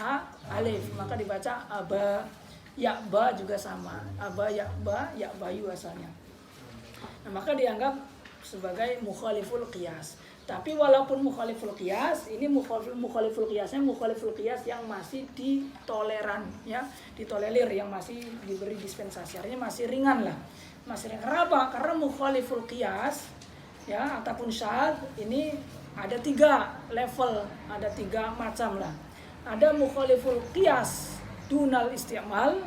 alif, maka dibaca aba. Ya-ba juga sama, aba ya-ba ya-bayu asalnya. Nah, maka dianggap sebagai mukhaliful qiyas. Tapi walaupun mukhaliful qiyas, ini mukhaliful qiyas yang masih ditoleran, ya, ditolerir, yang masih diberi dispensasi, artinya masih ringan lah. Masih ringan. Kenapa? Karena mukhaliful qiyas, ya, ataupun syadz ini ada 3 level, ada 3 macam lah. Ada mukhaliful qiyas dunal isti'mal,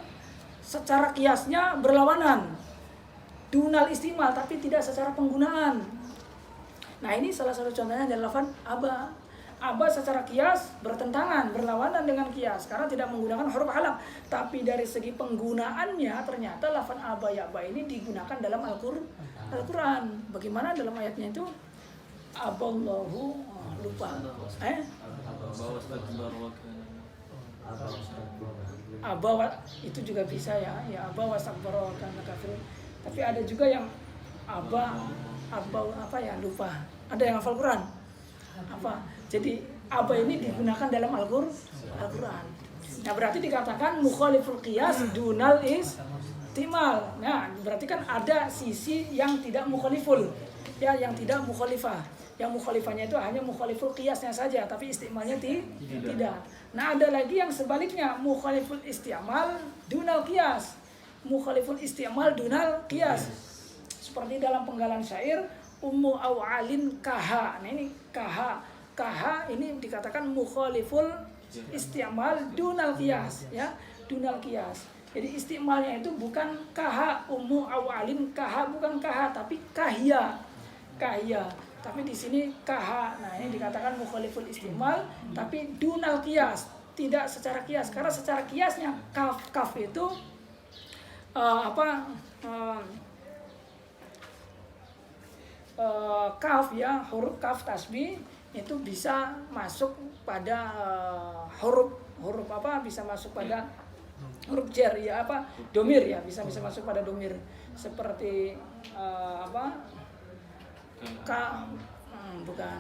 secara kiasnya berlawanan. Dunal isti'mal tapi tidak secara penggunaan. Nah, ini salah satu contohnya adalah lafaz aba. Aba secara kias bertentangan, berlawanan dengan kias karena tidak menggunakan huruf halaq. Tapi dari segi penggunaannya ternyata lafaz aba ya ba ini digunakan dalam Al-Qur'an. Bagaimana dalam ayatnya itu? Aballahu lupa. Aba itu juga bisa, ya. Ya aba wastakbara wa kana kafir. Tapi ada juga yang aba lupa. Ada yang hafal Quran? Apa? Jadi aba ini digunakan dalam Al-Quran. Nah, berarti dikatakan mukhaliful qiyas dunal istimal. Nah, berarti kan ada sisi yang tidak mukhaliful, ya, yang tidak mukhalifah. Yang mukhalifannya itu hanya mukhaliful qiyasnya saja, tapi istimalnya tidak. Nah, ada lagi yang sebaliknya, mukhaliful istimal dunal qiyas. Mukhaliful istimal dunal qiyas. Seperti dalam penggalan syair ummu awalin kaha. Nah, ini kaha. Kaha ini dikatakan mukhaliful istimal dunal qiyas, ya, dunal qiyas. Jadi istimalnya itu bukan kaha ummu awalin kaha, bukan kaha, tapi kahya. Kahya. Tapi di sini kaha. Nah, ini dikatakan mukhaliful istimal tapi dunal qiyas, tidak secara qiyas. Karena secara qiyasnya kaf itu kaf, ya, huruf kaf tasbih itu bisa masuk pada huruf bisa masuk pada huruf jar, ya, domir, ya, bisa masuk pada domir seperti bukan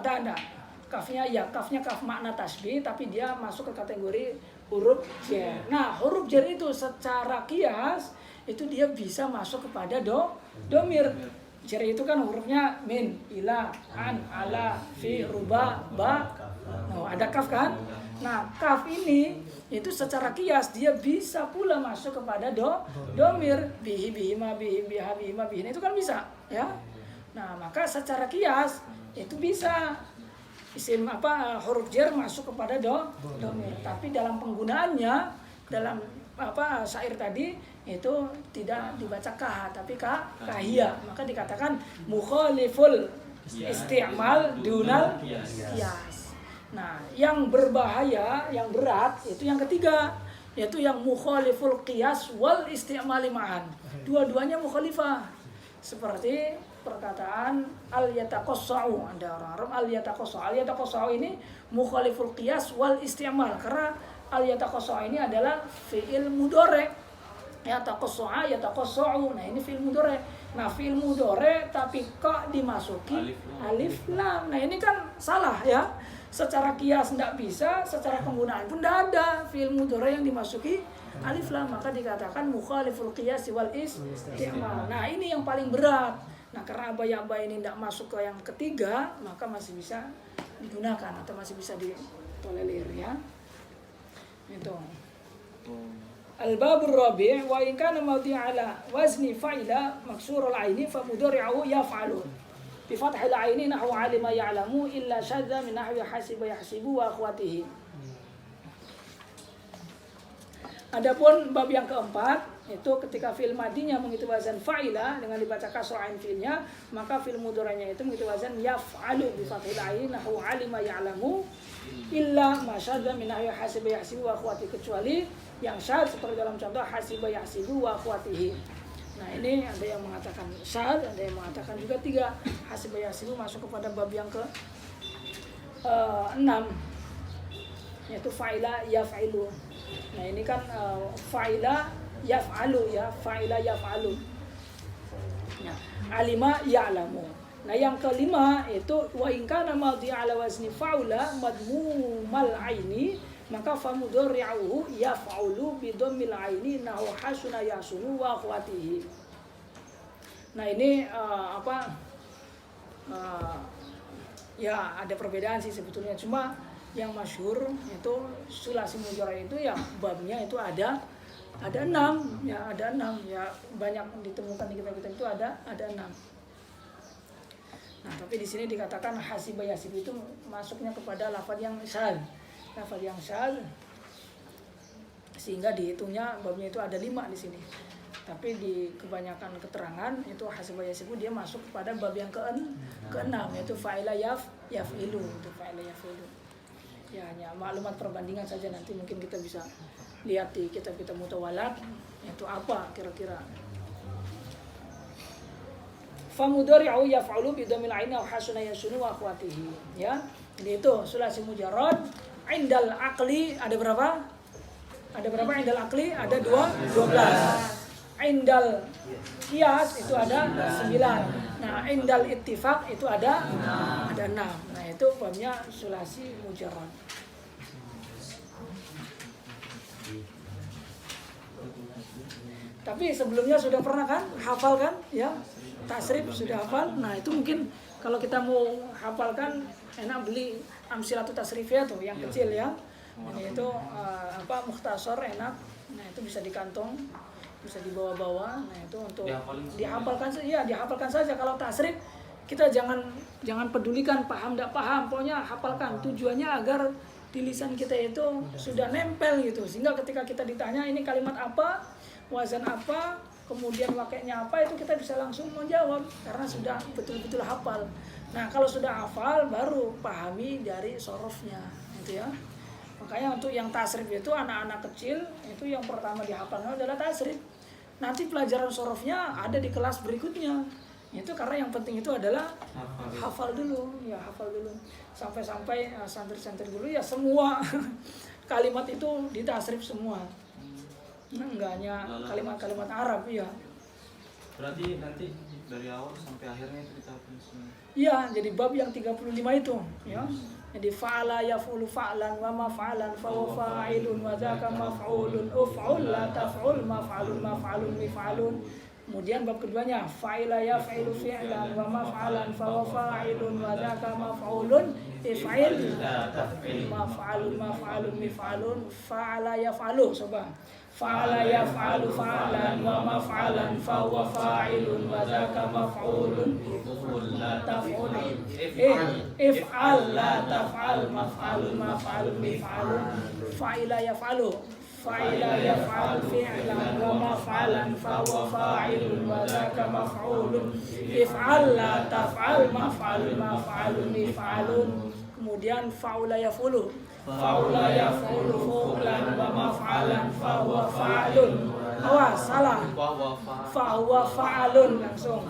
enggak. Kafnya kaf makna tasbih, tapi dia masuk ke kategori huruf jar. Nah, huruf jar itu secara qiyas itu dia bisa masuk kepada domir. Jar itu kan hurufnya min, ila, an, ala, fi, ruba, ba. Nah, ada kaf kan? Nah, kaf ini itu secara qiyas dia bisa pula masuk kepada domir, bihi, bihima, bihim, biha, bihima, bihin, itu kan bisa, ya. Nah, maka secara qiyas itu bisa isim huruf jar masuk kepada domir. Tapi dalam penggunaannya dalam syair tadi itu tidak dibaca kah, tapi kahia. Maka dikatakan mukhaliful isti'mal dunal qiyas. Nah, yang berbahaya, yang berat itu yang ketiga, yaitu yang mukhaliful qiyas wal isti'mali ma'an. Dua-duanya mukhalifah. Seperti perkataan al-yataqassa'u, ada orang Arab al-yataqassa'u. Al-yataqassa'u ini mukhaliful qiyas wal isti'mal, karena al-yataqassa'u ini adalah fi'il mudhari'. Yataqassa'a, yataqassa'u. Nah, ini fi'il mudhari'. Nah, fi'il mudhari' tapi kok dimasuki alif lam. Nah, ini kan salah, ya. Secara qiyas tidak bisa, secara penggunaan pun tidak ada fi'il mudhari' yang dimasuki alif lam, maka dikatakan mukhaliful qiyas wal isti'mal. Nah, ini yang paling berat. Nah, karena aba ini tidak masuk ke yang ketiga, maka masih bisa digunakan atau masih bisa ditolerir, ya. Itu. Al-babur rabi' wa in kana mawdi'a ala wazni fa'ila maksurul 'aini fa mudhari'uhu yaf'alun. Bi fathil 'aini nahwu 'alima ya'lamu illa syadza min nahwi hasiba yahsibu wa akhwatihi. Adapun bab yang keempat itu ketika fi'il madinya mengikuti wazan fa'ila dengan dibaca kasrah ain fi'ilnya, maka fi'il mudhari'nya itu mengikuti wazan yaf'alu bi fathil 'aini nahwu 'alima ya'lamu illa ma syadza min nahwi hasiba yahsibu wa akhwatihi, kecuali yang syad seperti dalam contoh hasiba yahsibu wa akhwatihi. Nah, ini ada yang mengatakan syad, ada yang mengatakan juga tiga. Hasiba yahsibu masuk kepada bab yang ke 6, yaitu fa'ila yaf'ilu. Nah, ini kan fa'ila yaf'alu, ya, fa'ila yaf'alu. Nah, alima ya'lamu. Nah, yang kelima itu wa in kana madhi'a ala wazni fa'ula madmumal 'aini, maka fa mudhari'uhu yaf'ulu bi dhammil 'aini nahu hasuna yasunu wa akhwatihi. Nah, ini ya ada perbedaan sih sebetulnya, cuma yang masyhur itu sulasi mudhari itu yang babnya itu ada 6, ya, ada 6, ya, banyak ditemukan di kitab-kitab itu ada 6. Nah, tapi di sini dikatakan hasiba yahsib itu masuknya kepada lafaz yang syadz. Lafaz yang syadz sehingga dihitungnya babnya itu ada 5 di sini. Tapi di kebanyakan keterangan itu hasiba yahsib dia masuk kepada bab yang ke-6 yaitu fa'ila yaf'ilu, itu fa'ila yaf'ilu. Ya, hanya maklumat perbandingan saja, nanti mungkin kita bisa lihat di kitab-kitab mutawalat itu apa kira-kira. Famudhari'u yaf'alu bi dhammil 'aini aw hasuna yasunu wa akhwatihi, ya. Jadi itu sulasi mujarrad. Indal aqli ada berapa? Ada berapa indal aqli? Ada 12. Indal qiyas itu ada 9. Nah, indal ittifaq itu ada 6. Nah, itu babnya sulasi mujarrad. Tapi sebelumnya sudah pernah kan hafal kan ya, tasrif sudah hafal. Nah itu mungkin kalau kita mau hafalkan enak beli amsilatut tasrifiyah tuh yang kecil ya. Ini itu mukhtasar enak. Nah itu bisa di kantong, bisa dibawa-bawa. Nah itu untuk dihafalkan saja. Dihafalkan saja. Kalau tasrif kita jangan pedulikan paham tidak paham, pokoknya hafalkan. Tujuannya agar di lisan kita itu sudah nempel gitu, sehingga ketika kita ditanya ini kalimat apa, wazan apa, kemudian wakilnya apa, itu kita bisa langsung menjawab karena sudah betul-betul hafal. Nah kalau sudah hafal baru pahami dari sorofnya gitu ya. Makanya untuk yang tasrif itu anak-anak kecil itu yang pertama dihafalnya adalah tasrif. Nanti pelajaran sorofnya ada di kelas berikutnya. Itu karena yang penting itu adalah hafal dulu, ya hafal dulu. Sampai-sampai santri-santri dulu ya semua kalimat itu ditasrif semua. Nah, enggak hanya kalimat-kalimat Arab ya. Berarti nanti dari awal sampai akhirnya itu kita hafal semua. Iya, jadi bab yang 35 itu ya. Jadi fa'ala yaf'ulu fa'lan wa maf'alan fa huwa fa'ilun wa dzaka maf'ulun uf'ul la taf'ul maf'alun maf'alun mif'alun. Kemudian bab keduanya fa'ila yaf'ilu fi'lan wa maf'alan fa huwa fa'ilun wa dzaka maf'ulun if'il maf'alun maf'alun mif'alun fa'ala yaf'alu. Coba fa'ala yaf'alu fa'lan wa maf'alan fa huwa fa'ilun wa dzaka maf'ulun taf'ul if'al la taf'al maf'alun maf'alun mif'alun fa'ila yaf'alu fa'ila yaf'al fi'lan wa maf'alan fa huwa fa'ilun wa dzaka maf'ulun if'al la taf'al maf'alun maf'alun mif'alun. Kemudian fa'ula yaf'ulu fa'ula yaf'ulu fu'lan wa maf'alan fa huwa fa'ilun. Awas salah, fa huwa fa'alun langsung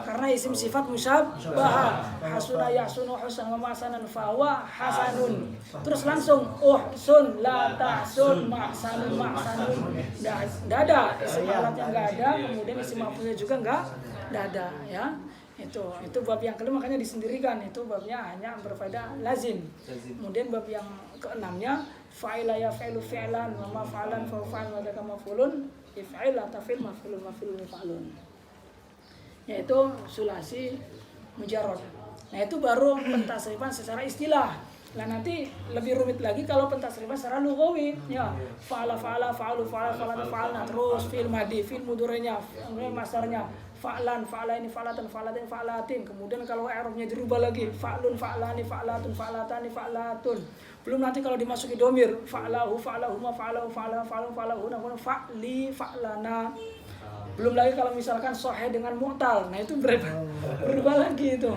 karena isim sifat musyabbaha. Hasuna yahsunu husnan wa mahsanan fa huwa hasanun. Terus langsung uhsun la tahsun mahsanun mahsanun. Enggak ada isim alatnya, enggak ada, kemudian isim maf'ulnya juga enggak ada ya. Itu bab yang kelima, makanya disendirikan. Itu babnya hanya berfaedah lazim. Kemudian bab yang keenamnya fa'ila yaf'ilu fi'lan wa maf'alan fa fa'il wa dzaka maf'ulun if'il taf'il maf'ulun maf'ulun mif'alun. Yaitu sulasi mujarrad. Nah, itu baru pentasrifan secara istilah. Nah, nanti lebih rumit lagi kalau pentasrifan secara lughawi ya. Fa'ala fa'ala fa'alu fa'ala fa'ala fa'alna, terus fi'il madhi, fi'il mudhari'nya, masdarnya fa'lan fa'alaini fa'latan fa'latin fa'latin. Kemudian kalau i'rabnya dirubah lagi fa'lun fa'lani fa'latun fa'latani fa'latun. Belum nanti kalau dimasuki domir fa'lahu fa'lahuma fa'lahu fa'lahu fa'lahu fa'lahu fa'li fa'lana. Belum lagi kalau misalkan sahih dengan mu'tal. Nah, itu berubah lagi itu.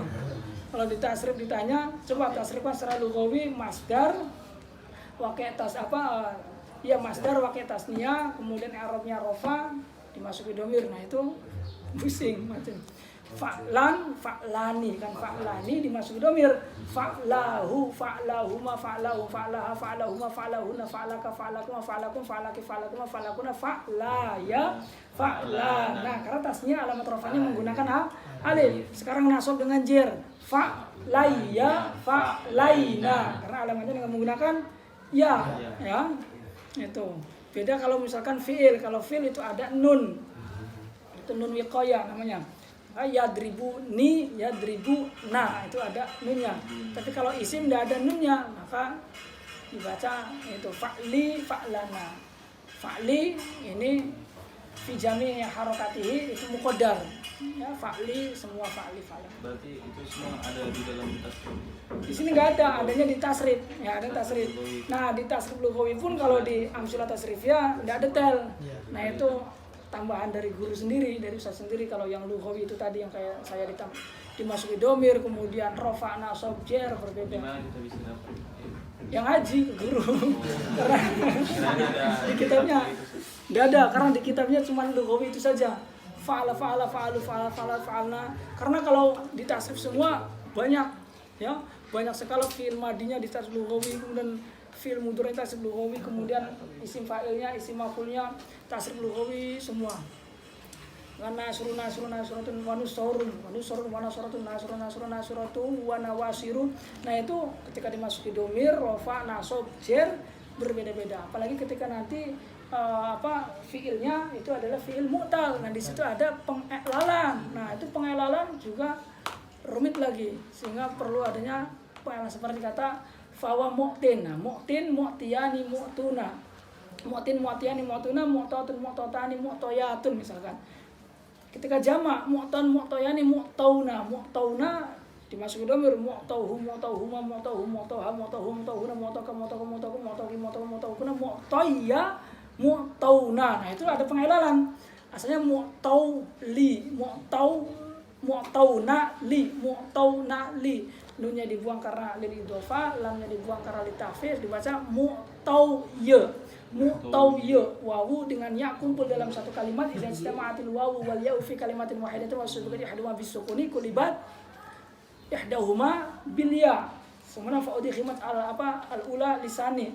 Kalau di tasrif ditanya, coba tasrifkan secara lughawi masdar waqi' masdar waqi' tasniyah, kemudian i'rabnya rafa dimasuki domir. Nah, itu pusing macam fa'lan fa'lani kan, fa'lani dimasuki domir, fa'lahu fa'lahuma fa'lahu fa'laha fa'lahuma fa'lahuna fa'laka fa'lakuma fa'lakum fa'laki fa'lakuma fa'lakuna fa'laya fa'la. Nah, karena tasnya alamat rafanya menggunakan alif. Sekarang nasab dengan jer, fa'laya fa'laina, karena alamatnya dengan menggunakan ya. Itu beda kalau misalkan fi'il. Kalau fi'il itu ada nun, itu nun wiqayah namanya. Yadribu ni, yadribu nah, itu ada nunnya. Tapi kalau isim tidak ada nunnya, maka dibaca itu fa'li fa'lana. Fa'li ini fi jami' harokatihi itu muqaddar ya, fa'li semua fa'li fa'lan. Berarti itu semua ada di dalam tasrif. Di sini nggak ada, adanya di tasrif ya, ada tasrif. Nah, di tasrif lughawi pun kalau di amsilah tasrifiyah tidak detail. Nah, itu tambahan dari guru sendiri, dari ustaz sendiri. Kalau yang lughawi itu tadi yang kayak saya dimasuki domir, kemudian rofa nasab jer berbeda. Gimana kita bisa dapat? Yang haji guru. Karena di kitabnya enggak ada, karena di kitabnya cuma lughawi itu saja. Fa'ala fa'ala fa'alu fa'ala fa'ala fa'alna. Karena kalau di tasrif semua banyak ya, banyak sekali fi'il madinya di tasrif lughawi, kemudian fi'il mudhari' tasrif lughawi, kemudian isim fa'ilnya, isim maf'ulnya tasrif lughawi semua. Nasrun nasratun wa nusrun wa nasratun nasratun wa nawasirun. Nah, itu ketika dimasuki domir, rafa, nasab, jer berbeda-beda. Apalagi ketika nanti fiilnya itu adalah fiil mu'tal. Nah, di situ ada pengelalan. Nah, itu pengelalan juga rumit lagi, sehingga perlu adanya pengelalan seperti kata fawa mu'tin. Nah, mu'tin, mu'tiyani, mu'tuna. Mu'tin, mu'tiyani, mu'tuna, mu'tatun, mu'tatani, mu'toyatun misalkan. Ketika jamak mu'tan, mu'toyani, mu'tauna. Mu'tauna dimasuki dhamir mu'tauhu, mu'tauhuma, mu'tauhum, mu'tauha, mu'tauhum, mu'tauhuna, mu'tauka, mu'tauka, mu'taukum, mu'tauki, mu'taukum, mu'taukuna, mu'tayya, mu'tauna. Nah, itu ada pengelalan. Asalnya mu'tauli, mu'tauna li, mu'tauna li. Nunnya dibuang karena lil idhofa, lamnya dibuang karena li ta'khir, dibaca mu'tauya. Mu'tauya. Wawu dengan ya kumpul dalam satu kalimat, idza istama'atil wawu wal ya'u fi kalimatin wahidatin wa subiqat ahaduhuma bisukuni kulibat ihdahuma bil ya. Sebenarnya fa'udi khimat al-ula lisani.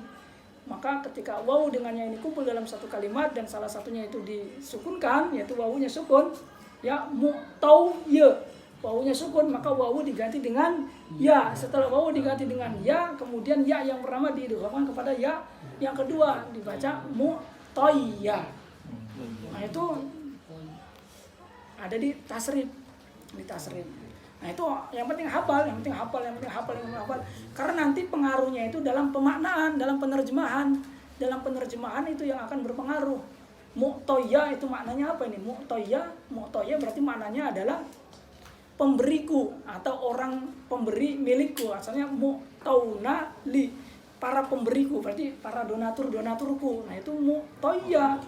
Maka ketika wawu dengannya ini kumpul dalam satu kalimat dan salah satunya itu disukunkan, yaitu wawunya sukun, ya mu'tauya. Wawunya sukun, maka wawu diganti dengan ya. Setelah wawu diganti dengan ya, kemudian ya yang pertama diidghamkan kepada ya yang kedua, dibaca mu'tayya. Nah, itu ada di tasrif. Nah, itu yang penting hafal. Karena nanti pengaruhnya itu dalam pemaknaan, dalam penerjemahan. Dalam penerjemahan itu yang akan berpengaruh. Mu'tayya itu maknanya apa ini? Mu'tayya berarti maknanya adalah pemberiku atau orang pemberi milikku. Asalnya mu'tauna li, para pemberiku, berarti para donaturku. Nah, itu mu'tayya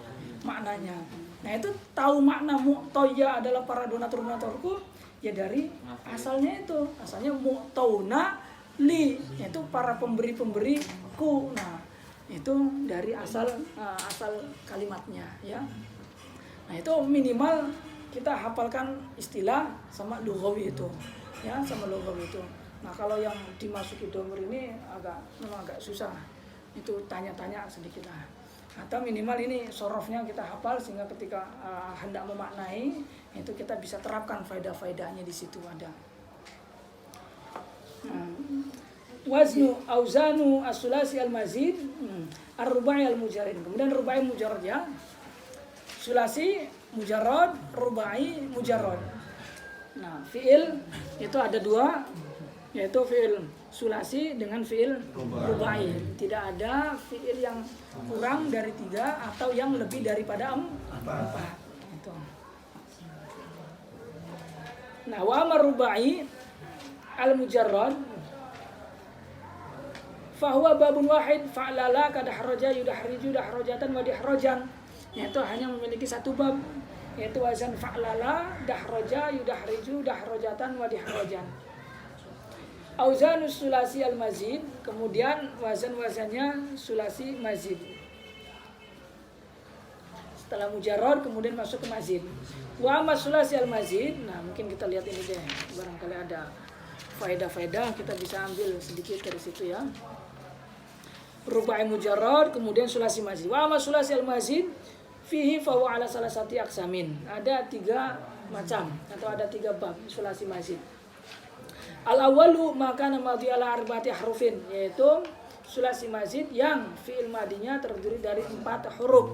maknanya. Nah, itu tahu makna mu'tayya adalah para donaturku ya dari asalnya mu'tauna li, yaitu para pemberiku. Nah, itu dari asal kalimatnya ya. Nah, itu minimal kita hafalkan istilah sama lughawi itu ya, Nah, kalau yang dimasuki dhamir ini memang agak susah. Itu tanya-tanya sedikit lah. Atau minimal ini sorofnya kita hafal sehingga ketika hendak memaknai itu kita bisa terapkan faedah-faedahnya di situ ada. Waznu auzanu as-sulasi al-mazid, ar-rubai al-mujarrad. Kemudian rubai mujarrad ya. Sulasi mujarrad, rubai mujarrad. Nah, fiil itu ada dua, yaitu fiil sulasi dengan fiil rubai. Tidak ada fiil yang kurang dari 3 atau yang lebih daripada 4. Itu. Nah, wa marubai al-mujarrad fahuwa babun wahid fa'lala kadahraja yudahriju dahrajatan wa dihrajan. Yaitu hanya memiliki satu bab, yaitu wazan fa'lala, dahraja, yudahriju, dahrajatan wa dihrajan. Auzanus sulasi al-mazid, kemudian wazan-wazannya sulasi mazid. Setelah mujarrad kemudian masuk ke mazid. Wa amma sulasi al-mazid, nah mungkin kita lihat ini deh, barangkali ada faedah-faedah kita bisa ambil sedikit dari situ ya. Rubai mujarrad kemudian sulasi mazid. Wa amma sulasi al-mazid fihi fa huwa ala salasati aqsamin. Ada 3 macam atau ada 3 bab sulasi mazid. Al-awwalu maka madhi ala arba'ati harufin, yaitu sulasi mazid yang fi'il madinya terdiri dari 4 huruf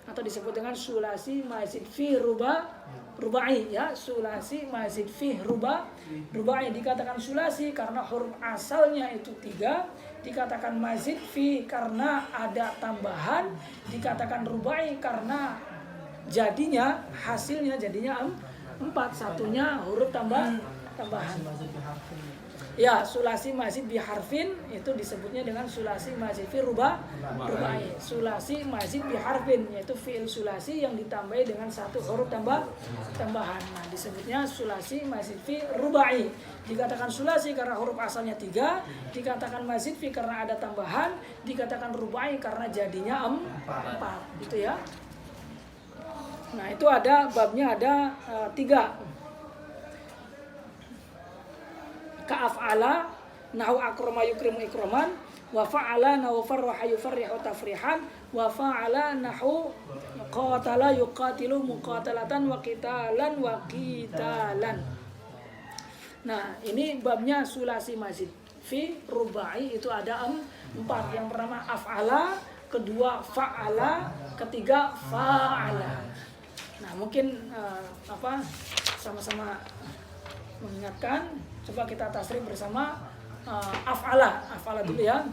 atau disebut dengan sulasi mazid fi rubai ya. Sulasi mazid fi rubai dikatakan sulasi karena huruf asalnya itu 3, dikatakan mazid fi karena ada tambahan, dikatakan rubai karena hasilnya jadinya 4, satunya huruf tambahan. Ya, sulasi mazid bi harfin itu disebutnya dengan sulasi mazid fi rubai. Sulasi mazid bi harfin yaitu fi'il sulasi yang ditambahi dengan 1 huruf tambahan. Nah, disebutnya sulasi mazid fi rubai. Dikatakan sulasi karena huruf asalnya 3, dikatakan mazid fi karena ada tambahan, dikatakan rubai karena jadinya 4. Gitu ya. Nah, itu ada babnya ada 3. Ka'af'ala nahu akrama yukrimu ikraman, wa fa'ala nahu farraha yufarrihu tafrihan, wa fa'ala nahu qatala yuqatilu muqatalatan wa qitalan wa qitalan. Nah, ini babnya sulasi mazid. Fi rubai itu ada 4. Yang pertama af'ala, kedua fa'ala, ketiga fa'ala. Nah, mungkin sama-sama mengingatkan. Coba kita tasrif bersama af'ala. Af'ala dulu ya.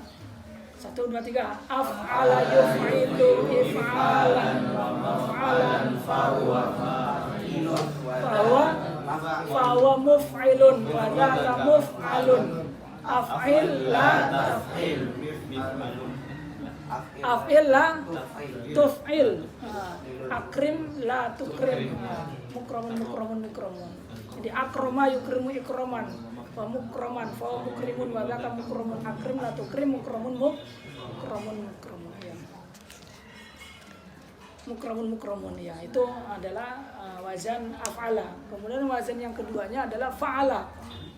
1, 2, 3. Af'ala yuf'ilu if'alan maf'alan fahuwa muf'ilun wa dzaka muf'alun. Af'il la taf'il. Af'il la tuf'il. Akrim la tukrim. Mukramun. Jadi akrama yukrimu ikraman. Wa mukraman fa mukrimun wa dzaka mukramun. Akrim la tukrim mukramun ya. Mukramun ya. Itu adalah wazan af'ala. Kemudian wazan yang keduanya adalah fa'ala.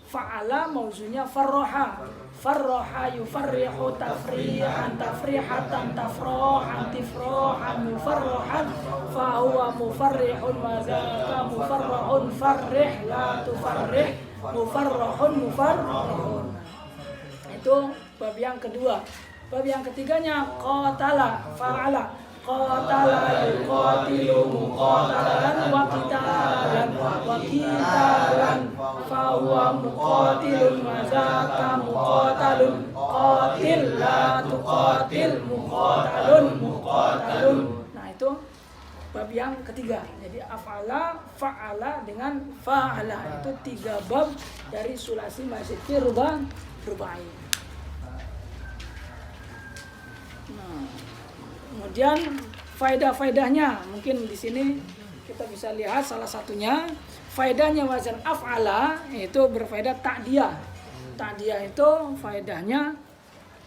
Fa'ala mauzunnya farroha. Farroha yufarrihu tafrihan tafrihatan tafrohan tifrohan mufarrohan fahuwa mufarrihun wa dzaka mufarrohun farrih la tufarrih mufarrohun. Itu bab yang kedua. Bab yang ketiganya qatala fa'ala. Qatala yuqatilu muqatalan wa qitalan fahuwa muqatilun wa dzaka muqatalun. Qatil la tuqatil muqatalun. Nah, itu bab yang ketiga. Jadi af'ala, fa'ala dengan fa'ala. Itu 3 bab dari sulasi mazid fi rubai. Nah, kemudian faedah-faedahnya mungkin di sini kita bisa lihat salah satunya. Faedahnya wazan af'ala itu berfaedah ta'diyah. Ta'diyah itu faedahnya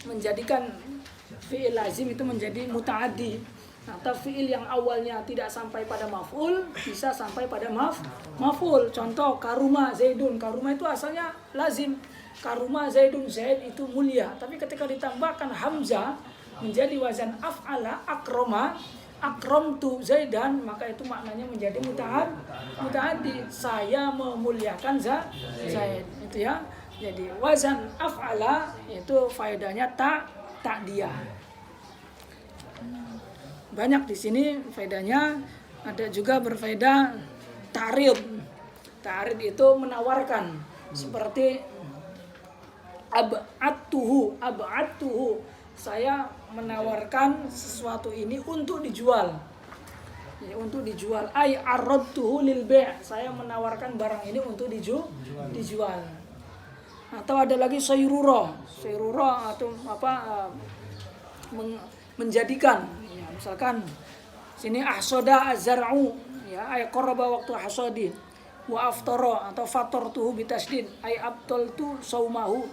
menjadikan fi'il lazim itu menjadi muta'addi. Atau fi'il yang awalnya tidak sampai pada maf'ul bisa sampai pada maf'ul. Contoh karuma zaidun. Karuma itu asalnya lazim. Karuma zaidun, zaid itu mulia. Tapi ketika ditambahkan hamzah menjadi wazan af'ala akroma, akramtu zaidan, maka itu maknanya menjadi muta'addi. Saya memuliakan zaid. Itu ya. Jadi wazan af'ala itu faedahnya ta'diyah. Banyak di sini faedahnya. Ada juga berfaedah ta'rid. Ta'rid itu menawarkan. Seperti ab'adtuhu. Saya menawarkan sesuatu ini untuk dijual. Ya, untuk dijual. Ai aradtuhu lil bai'. Saya menawarkan barang ini untuk dijual. Atau ada lagi sayrura atau menjadikan. Ya, misalkan sini ahsada az-zar'u, ya, ay qaraba waqtu hasadi. Wa aftara atau fatartuhu bitasdid, ay abtaltu saumahu,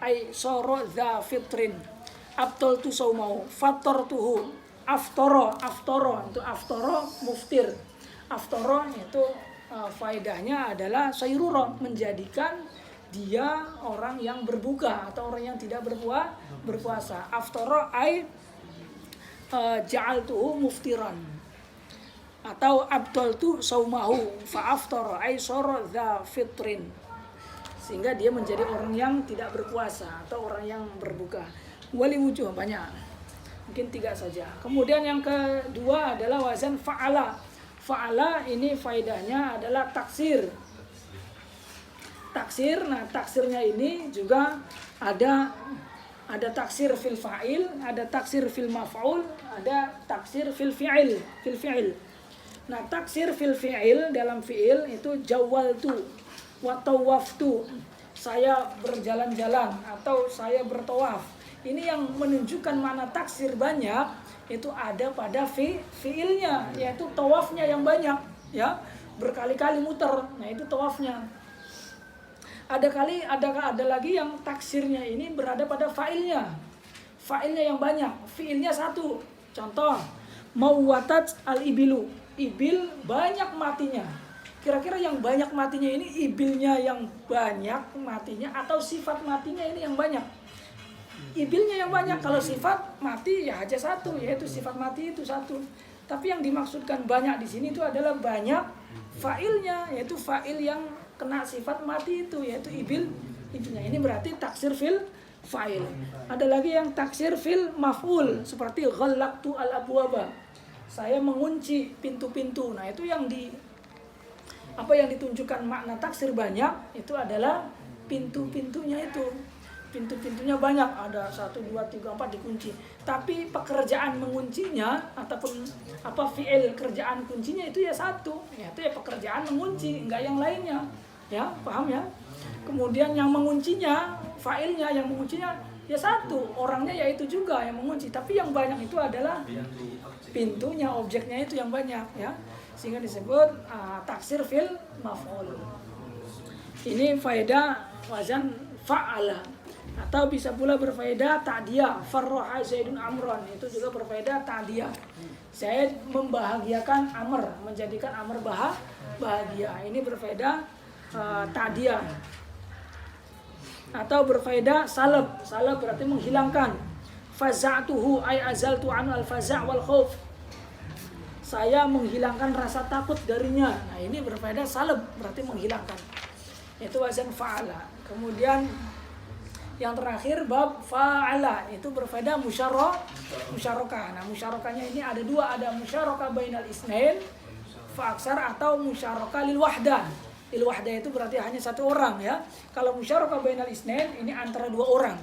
ay sara dza fitrin. Abtaltu saumahu, fatartuhu, aftara itu aftara muftir. Aftara itu faedahnya adalah sayrura, menjadikan dia orang yang berbuka atau orang yang tidak berpuasa. Aftara ay ja'altuhu muftiran. Atau abtaltu saumahu fa aftara ay sara dza fitrin. Sehingga dia menjadi orang yang tidak berpuasa atau orang yang berbuka. Wali wujuh banyak. Mungkin 3 saja. Kemudian yang kedua adalah wazan fa'ala. Fa'ala ini faedahnya adalah taksir. Nah taksirnya ini juga ada taksir fil fa'il, ada taksir fil maf'ul, ada taksir fil fi'il. Nah taksir fil fi'il dalam fi'il itu jawaltu wa tawaftu. Saya berjalan-jalan atau saya bertawaf. Ini yang menunjukkan mana taksir banyak itu ada pada fi'ilnya, yaitu tawafnya yang banyak, ya, berkali-kali muter. Nah itu tawafnya. Ada lagi yang taksirnya ini berada pada fa'ilnya yang banyak, fi'ilnya 1. Contoh, mauwatat al-ibilu, ibil banyak matinya. Kira-kira yang banyak matinya ini ibilnya yang banyak matinya atau sifat matinya ini yang banyak? Ibilnya yang banyak. Kalau sifat mati ya aja 1, yaitu sifat mati itu 1. Tapi yang dimaksudkan banyak di sini itu adalah banyak fa'ilnya, yaitu fa'il yang kena sifat mati itu, yaitu ibilnya. Ini berarti taksir fil fa'il. Ada lagi yang taksir fil maf'ul, seperti ghallaqtu al-abwaba, saya mengunci pintu-pintu. Nah itu yang ditunjukkan makna taksir banyak itu adalah pintu-pintunya itu. Pintu-pintunya banyak, ada 1, 2, 3, 4 dikunci. Tapi pekerjaan menguncinya ataupun fi'il kerjaan kuncinya itu ya satu, yaitu ya pekerjaan mengunci, enggak yang lainnya. Ya, paham ya? Kemudian yang menguncinya, fa'ilnya yang menguncinya ya satu, orangnya yaitu juga yang mengunci. Tapi yang banyak itu adalah pintunya, objeknya itu yang banyak ya. Sehingga disebut taksir fil maf'ul. Ini faedah wazan fa'ala. Atau bisa pula berfaedah ta'diyah, farraha Zaidun Amron, itu juga berfaedah ta'diyah. Saya membahagiakan Amr, menjadikan Amr bahagia. Ini berfaedah ta'diyah. Atau berfaedah salab. Salab berarti menghilangkan. Faza'tuhu ay azaltu anhu al-faza' wal khauf. Saya menghilangkan rasa takut darinya. Nah, ini berfaedah salab, berarti menghilangkan. Itu wazan fa'ala. Kemudian yang terakhir bab fa'ala, itu berfaedah musyarakah. Nah, musyarakahnya ini ada dua, ada musyarakah bainal isnain fa'aksar atau musyarakah lil wahdah. Lil wahdah itu berarti hanya satu orang ya. Kalau musyarakah bainal isnain ini antara dua orang.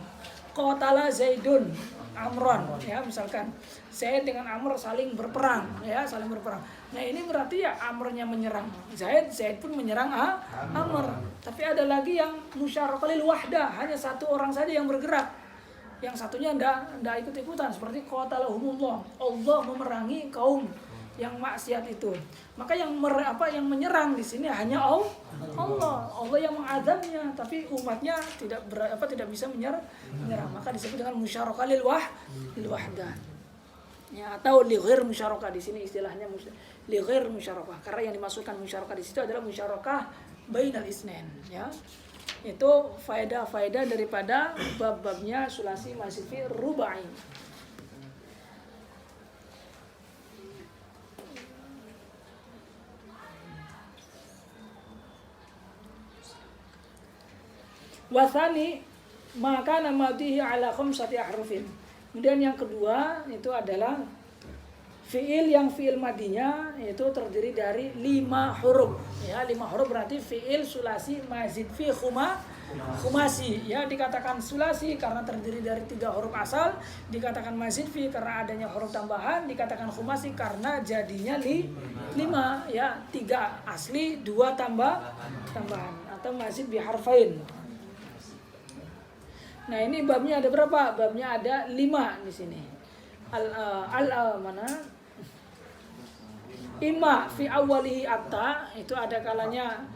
Qatala Zaidun Amron ya, misalkan Zaid dengan Amr saling berperang ya, saling berperang. Nah, ini berarti ya Amrnya menyerang Zaid, Zaid pun menyerang Amr. Tapi ada lagi yang musyarakah lil wahdah, hanya satu orang saja yang bergerak. Yang satunya enggak ikut-ikutan, seperti qatalahumullah. Allah memerangi kaum yang maksiat itu. Maka yang menyerang di sini hanya Allah. Allah yang mengazabnya, tapi umatnya tidak bisa menyerang. Maka disebut dengan musyarakah lil wahdah. Ya, atau li ghair musyarakah, di sini istilahnya li ghair musyarakah, karena yang dimasukkan musyarakah di situ adalah musyarakah bainal isnain ya. Itu faedah-faedah daripada bab-babnya sulasi mazid fi rubai. Wasani maka namadihi ala khamsati ahrufin. Kemudian yang kedua itu adalah fiil yang fiil madinya itu terdiri dari 5 huruf ya. 5 huruf berarti fiil sulasi mazid fi khumasi ya. Dikatakan sulasi karena terdiri dari 3 huruf asal, dikatakan mazid fi karena adanya huruf tambahan, dikatakan khumasi karena jadinya 5 ya, 3 asli 2 tambahan atau mazid bi harfain. Nah, ini babnya ada berapa? Babnya ada 5 di sini. Mana? Ima fi awalihi atta, itu ada kalanya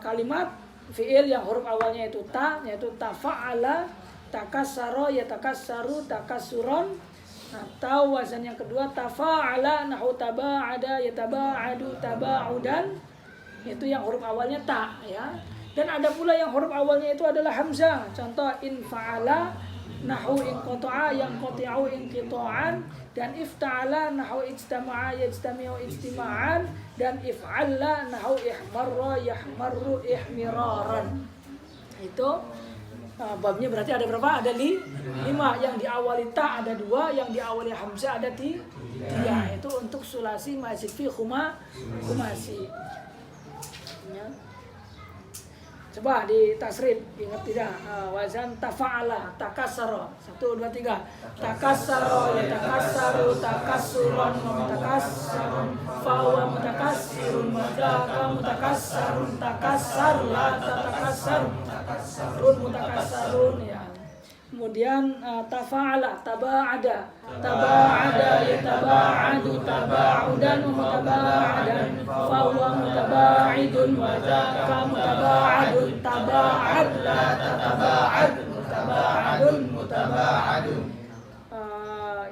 kalimat fiil yang huruf awalnya itu ta, yaitu tafa'ala, takassara, yatakassaru, takassuron. Atau wazan yang kedua tafa'ala, nahu taba'ada, yataba'adu, taba'udan. Itu yang huruf awalnya ta ya. Dan ada pula yang huruf awalnya itu adalah hamzah. Contoh in fa'ala nahu in qata'a yang qati'u in qita'an, dan ifta'ala nahu ijtama'a yajtami'u ijtima'an, dan if'alla nahu ihmarra yahmarru ihmiraran. Itu babnya berarti ada berapa? Ada 5. Yang diawali ta ada 2, yang diawali hamzah ada 3. Itu untuk sulasi mazid fi khumasi. Ya. Coba di tasrif, ingat tidak? Wazan tafa'ala, takassara. 1, 2, 3. Takassara, yatakassaru, takassuron, mutakassarun, fawa mutakassirun, madaka mutakassarun, takassar, la tatakassarun, mutakassarun ya. Kemudian tafa'ala, taba'ada, yataba'adu, taba'udan, mutaba'adan, fahuwa mutaba'idun, wadaka mutaba'adun, taba'ad, la tataba'ad, mutaba'adun.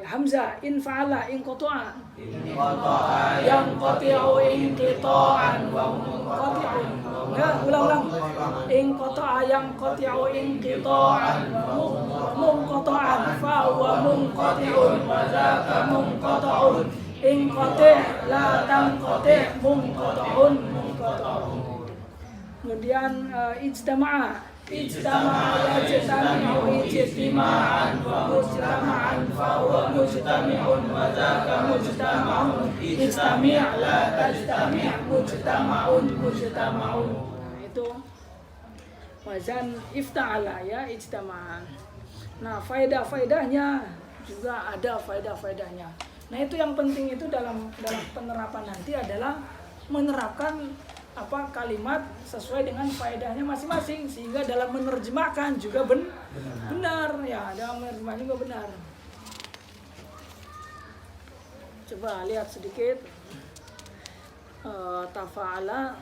Hamzah, in fa'ala, in qata'a, yang qati'u in qita'an, wa munqati'un. Ya, ulang. In qata'a yang qati'u in qita'an, munqata'an, fa huwa munqati'un, wa dzaka munqata'un. In qati' la tanqati' munqata'un. Kemudian ijtama'a yajtami'u ijtima'an wa mujtama'an fa huwa mujtami'un wa dzaka mujtama'un ijtami' la tajtami' mujtama'un. Nah, itu wazan ifta'ala ya, ijtama'an. Nah, faedah-faedahnya juga ada faedah-faedahnya. Nah, itu yang penting itu dalam penerapan nanti adalah menerapkan kalimat sesuai dengan faedahnya masing-masing, sehingga dalam menerjemahkan juga benar ya, dalam menerjemahkan juga benar. Coba lihat sedikit tafa'ala.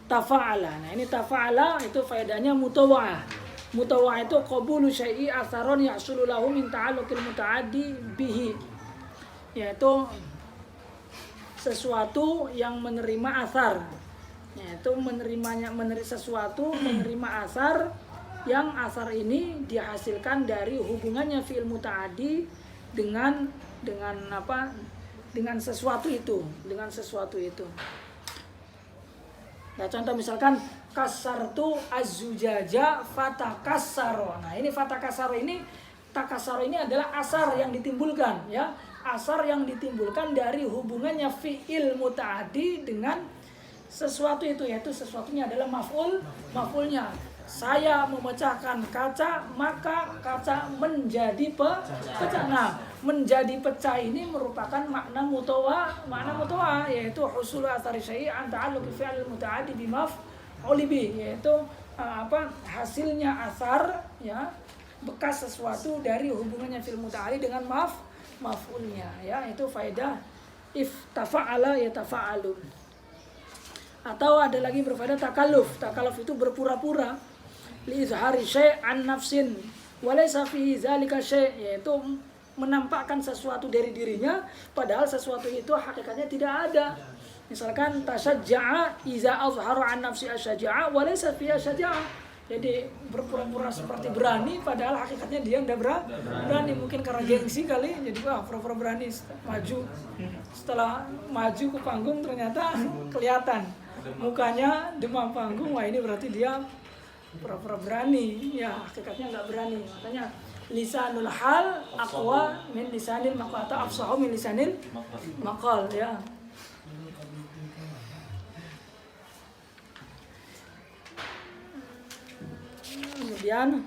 Nah, ini tafa'ala itu faedahnya mutawa'ah. Mutawa'ah itu qabulu syai'i atharon yahsulu lahu min ta'alluqil muta'addi bihi, yaitu sesuatu yang menerima asar, yaitu menerima asar yang asar ini dihasilkan dari hubungannya fi'il muta'addi dengan sesuatu itu. Nah, contoh misalkan kasartu az-zujaja fatakassaro. Nah, ini fatakassaro ini, takassaro ini adalah asar yang ditimbulkan ya. Asar yang ditimbulkan dari hubungannya fi'il muta'addi dengan sesuatu itu, yaitu sesuatunya adalah maf'ulnya. Saya memecahkan kaca, maka kaca menjadi pecah. Nah, menjadi pecah ini merupakan makna mutawa, yaitu husul athari syai' an ta'alluqi fi'il muta'addi bi maf'ul bih, yaitu hasilnya asar ya, bekas sesuatu dari hubungannya fi'il muta'addi dengan maf'ulnya ya. Itu faedah iftafa'ala yatafa'alu. Atau ada lagi berfaedah takalluf. Takalluf itu berpura-pura, li izhari syai' an nafsin wa laysa fi zalika syai', yaitu menampakkan sesuatu dari dirinya padahal sesuatu itu hakikatnya tidak ada. Misalkan tasajja'a iza azhara an nafsi asyaja'a wa laysa fi asyaja'a. Jadi berpura-pura seperti berani padahal hakikatnya dia tidak berani. Mungkin karena gengsi kali, jadi pura-pura berani maju. Setelah maju ke panggung ternyata kelihatan mukanya demam panggung. Wah, ini berarti dia pura-pura berani. Ya, hakikatnya nggak berani. Makanya lisanul hal aqwa min lisanil maqal atau afsahu min lisanil maqal ya. Kemudian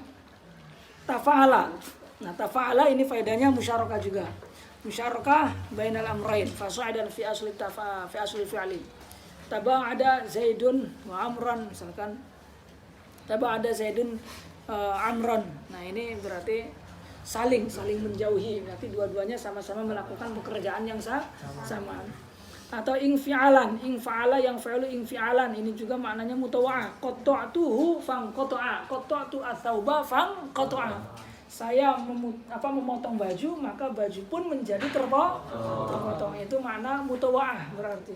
tafa'ala. Nah, tafa'ala ini faedahnya musyarakah juga. Musyarakah bainal amrain fasa'adan fi asli fi'li. Taba'ada Zaidun wa Amran, misalkan taba'ada Zaidun Amran. Nah, ini berarti saling menjauhi, berarti dua-duanya sama-sama melakukan pekerjaan yang sama. Atau ingfi'alan, ingfa'ala yang fa'lu ingfi'alan, ini juga maknanya mutawa'ah. Qatta'tuhu fangqata'a, qatta'tu ats-tsauba fangqata'a. Saya memotong baju, maka baju pun menjadi terpotong. Itu makna mutawa'ah berarti.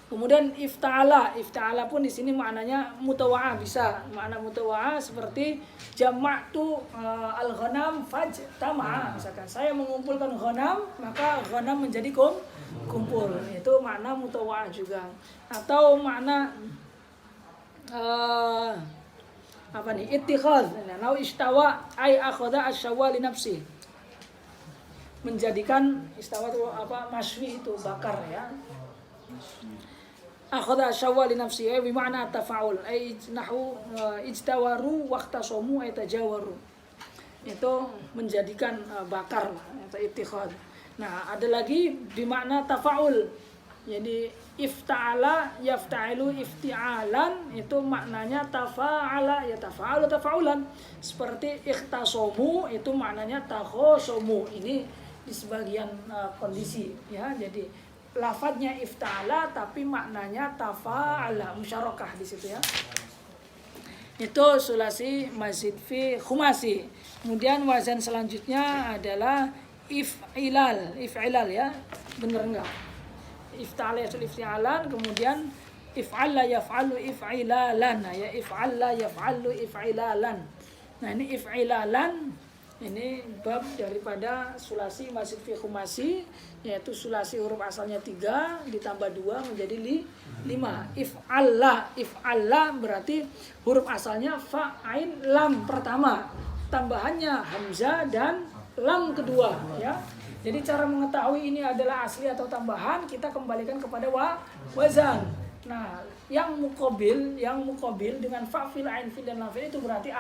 Kemudian ifta'ala pun di sini maknanya mutawa'ah, bisa makna mutawa'ah seperti jama'tu al-ghanam fajtama'a. Misalkan saya mengumpulkan ghanam, maka ghanam menjadi kumpul. Itu makna mutawa'ah juga. Atau makna ittikhaz. Nau istawa ay akhadha asyawa li nafsi. Menjadikan istawa itu maswi itu bakar ya. Akhadha asyawa li nafsi bi makna tafa'ul ay nahu ijtawaru waqtasamu ay tajawaru. Itu menjadikan bakar atau ittikhaz. Nah, ada lagi bermakna tafa'ul. Jadi ifta'ala yafta'ilu ifti'alan, itu maknanya tafa'ala ya tafa'alu tafa'ulan. Seperti ikhtasomu itu maknanya takhosomu. Ini di sebagian kondisi ya. Jadi lafadznya ifta'ala tapi maknanya tafa'ala, musyarakah di situ ya. Itu sulasi mazid fi khumasi. Kemudian wazan selanjutnya adalah if'ilal ya, bener enggak? Ifta'ala yasul ifti'alan, kemudian if'alla yaf'alu if'ilalan, ya if'alla yaf'alu if'ilalan. Nah, ini if'ilalan Ini bab daripada sulasi mazid fi khumasi, yaitu sulasi huruf asalnya 3 ditambah 2 menjadi 5. If'alla berarti huruf asalnya fa, ain, lam pertama, tambahannya hamzah dan lam kedua, ya. Jadi cara mengetahui ini adalah asli atau tambahan, kita kembalikan kepada wazan. Nah, yang muqabil dengan fa, fil, ain, fil dan lam fil itu berarti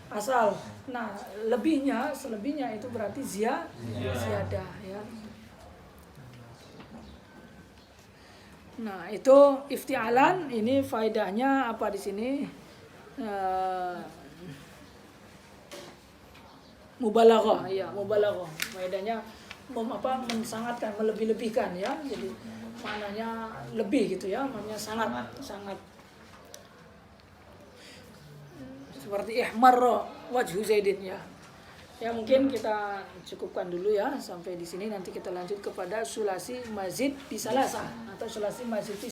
asal. Nah, selebihnya itu berarti ziyadah, ya. Nah, itu iftialan. Ini faedahnya apa di sini? Mubalaghah, ya, mubalaghah. Faedahnya mensangatkan, melebih-lebihkan, ya. Jadi maknanya lebih gitu, ya, maknanya sangat seperti ihmarra wajhu Zaidin, ya. Ya, mungkin kita cukupkan dulu, ya, sampai di sini. Nanti kita lanjut kepada sulasi mazid fi salasah atau sulasi mazid fi